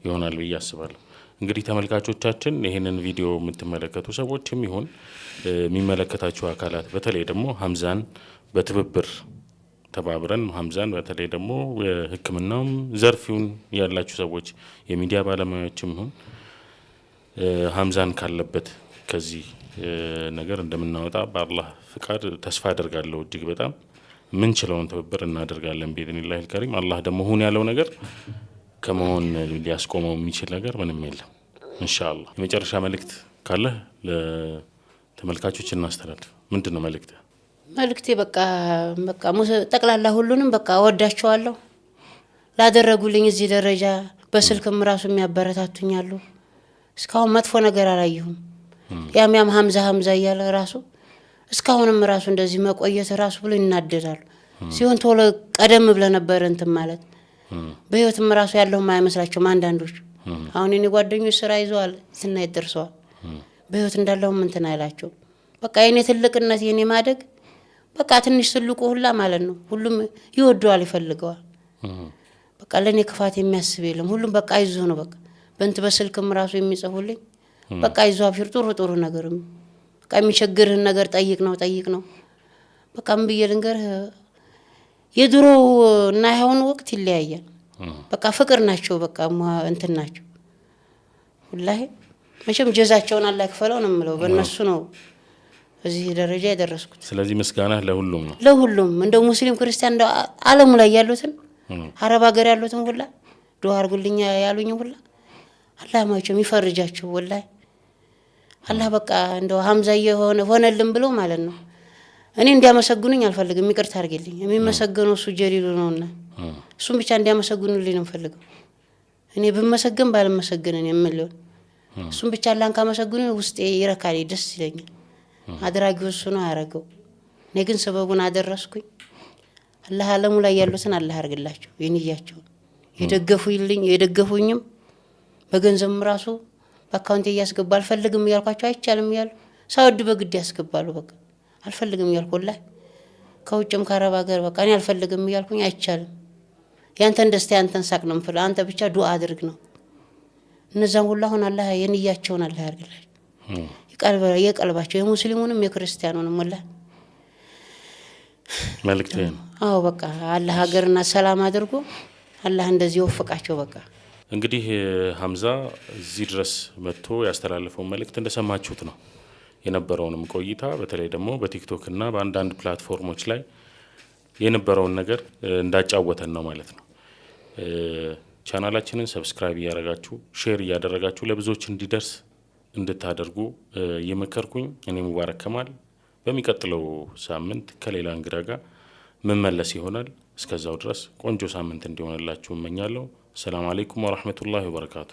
ይሆናል ብዬ አስባለሁ። እንግዲህ ተመልካቾቻችን ይሄንን ቪዲዮ የምትመለከቱ ሰዎችም ይሁን የሚመለከታችሁ አካላት በተለይ ደግሞ ሀምዛን በትብብር ተባብረን ሀምዛን በተለይ ደግሞ ሕክምናውም ዘርፊውን ያላችሁ ሰዎች የሚዲያ ባለሙያዎችም ይሁን ሀምዛን ካለበት ከዚህ ነገር እንደምናወጣ በአላህ ፍቃድ ተስፋ አደርጋለሁ። እጅግ በጣም ምን ችለውን ትብብር እናደርጋለን ቢኢዝኒላሂል ከሪም። አላህ ደግሞ ሁን ያለው ነገር ከመሆን ሊያስቆመው የሚችል ነገር ምንም የለም ኢንሻአላህ። የመጨረሻ መልእክት ካለ ለተመልካቾች እናስተላልፍ። ምንድነው መልእክት? መልእክቴ በቃ ጠቅላላ ሁሉንም በቃ ወዳቸዋለሁ። ላደረጉልኝ እዚህ ደረጃ በስልክም ራሱ የሚያበረታቱኛሉ። እስካሁን መጥፎ ነገር አላየሁም። ያም ሀምዛ እያለ ራሱ እስካሁንም ራሱ እንደዚህ መቆየት ራሱ ብሎ ይናደዳሉ። ሲሆን ቶሎ ቀደም ብለ ነበር እንትን ማለት በህይወትም ራሱ ያለው ማይመስላቸው አንዳንዶች። አሁን እኔ ጓደኞች ስራ ይዘዋል ስናይ ደርሰዋል። በህይወት እንዳለው እንትን አይላቸው። በቃ የኔ ትልቅነት የኔ ማደግ በቃ ትንሽ ትልቁ ሁላ ማለት ነው ሁሉም ይወደዋል ይፈልገዋል። በቃ ለኔ ክፋት የሚያስብ የለም። ሁሉም በቃ አይዞህ ነው በቃ በስልክም ራሱ የሚጽፉልኝ በቃ አይዞህ አብሽር ጥሩ ነገርም በቃ የሚቸግርህን ነገር ጠይቅ ነው በቃ ምን ብዬ ልንገርህ የድሮ እና ያሁኑ ወቅት ይለያያል። በቃ ፍቅር ናቸው በቃ እንትን ናቸው ወላሂ መቼም ጀዛቸውን አላህ ይክፈለው ነው የምለው። በእነሱ ነው እዚህ ደረጃ የደረስኩት። ስለዚህ ምስጋና ለሁሉም ነው ለሁሉም እንደ ሙስሊም ክርስቲያን እንደ ዓለሙ ላይ ያሉትን አረብ ሀገር ያሉትን ሁላ ዱዓ አድርጉልኝ ያሉኝ ሁላ አላህ ማቸው ይፈርጃቸው ወላሂ አላህ በቃ እንደው ሀምዛ ሆነልን ብሎ ማለት ነው። እኔ እንዲያመሰግኑኝ አልፈልግም። ይቅርታ አድርግልኝ። የሚመሰገነው እሱ ጀሊሉ ነውና እሱም ብቻ እንዲያመሰግኑልኝ ነው ፈልገው። እኔ ብመሰገን ባልመሰገን እኔ የምለው እሱም ብቻ አላህን ካመሰግኑ ውስጤ ይረካል ደስ ይለኛል። አድራጊው እሱ ነው ያረገው። እኔ ግን ሰበቡን አደረስኩኝ። አላህ ዓለሙ ላይ ያሉትን አላህ ያርግላቸው የንያቸው የደገፉኝም በገንዘብ ራሱ በአካውንት እያስገባ አልፈልግም እያልኳቸው አይቻልም እያሉ ሳውድ በግድ ያስገባሉ። በቃ አልፈልግም እያልኩ ላይ ከውጭም ከአረብ ሀገር በቃ እኔ አልፈልግም እያልኩኝ አይቻልም። ያንተን ደስታ ያንተን ሳቅ ነው የምፈልገው። አንተ ብቻ ዱዓ አድርግ ነው። እነዛን ሁሉ አሁን አላህ የንያቸውን አላህ ያርግላቸው የቀልባቸው የሙስሊሙንም የክርስቲያኑንም ወላሂ መልእክቴ ነው። አዎ በቃ አላህ ሀገርና ሰላም አድርጎ አላህ እንደዚህ ወፍቃቸው። በቃ እንግዲህ ሀምዛ እዚህ ድረስ መጥቶ ያስተላለፈው መልእክት እንደሰማችሁት ነው። የነበረውንም ቆይታ በተለይ ደግሞ በቲክቶክ እና በአንዳንድ ፕላትፎርሞች ላይ የነበረውን ነገር እንዳጫወተን ነው ማለት ነው። ቻናላችንን ሰብስክራይብ እያደረጋችሁ ሼር እያደረጋችሁ ለብዙዎች እንዲደርስ እንድታደርጉ የመከርኩኝ እኔ ሙባረክ ከማል በሚቀጥለው ሳምንት ከሌላ እንግዳ ጋር መመለስ ይሆናል። እስከዛው ድረስ ቆንጆ ሳምንት እንዲሆንላችሁ እመኛለሁ። ሰላም አለይኩም ወራህመቱላሂ ወበረካቱ።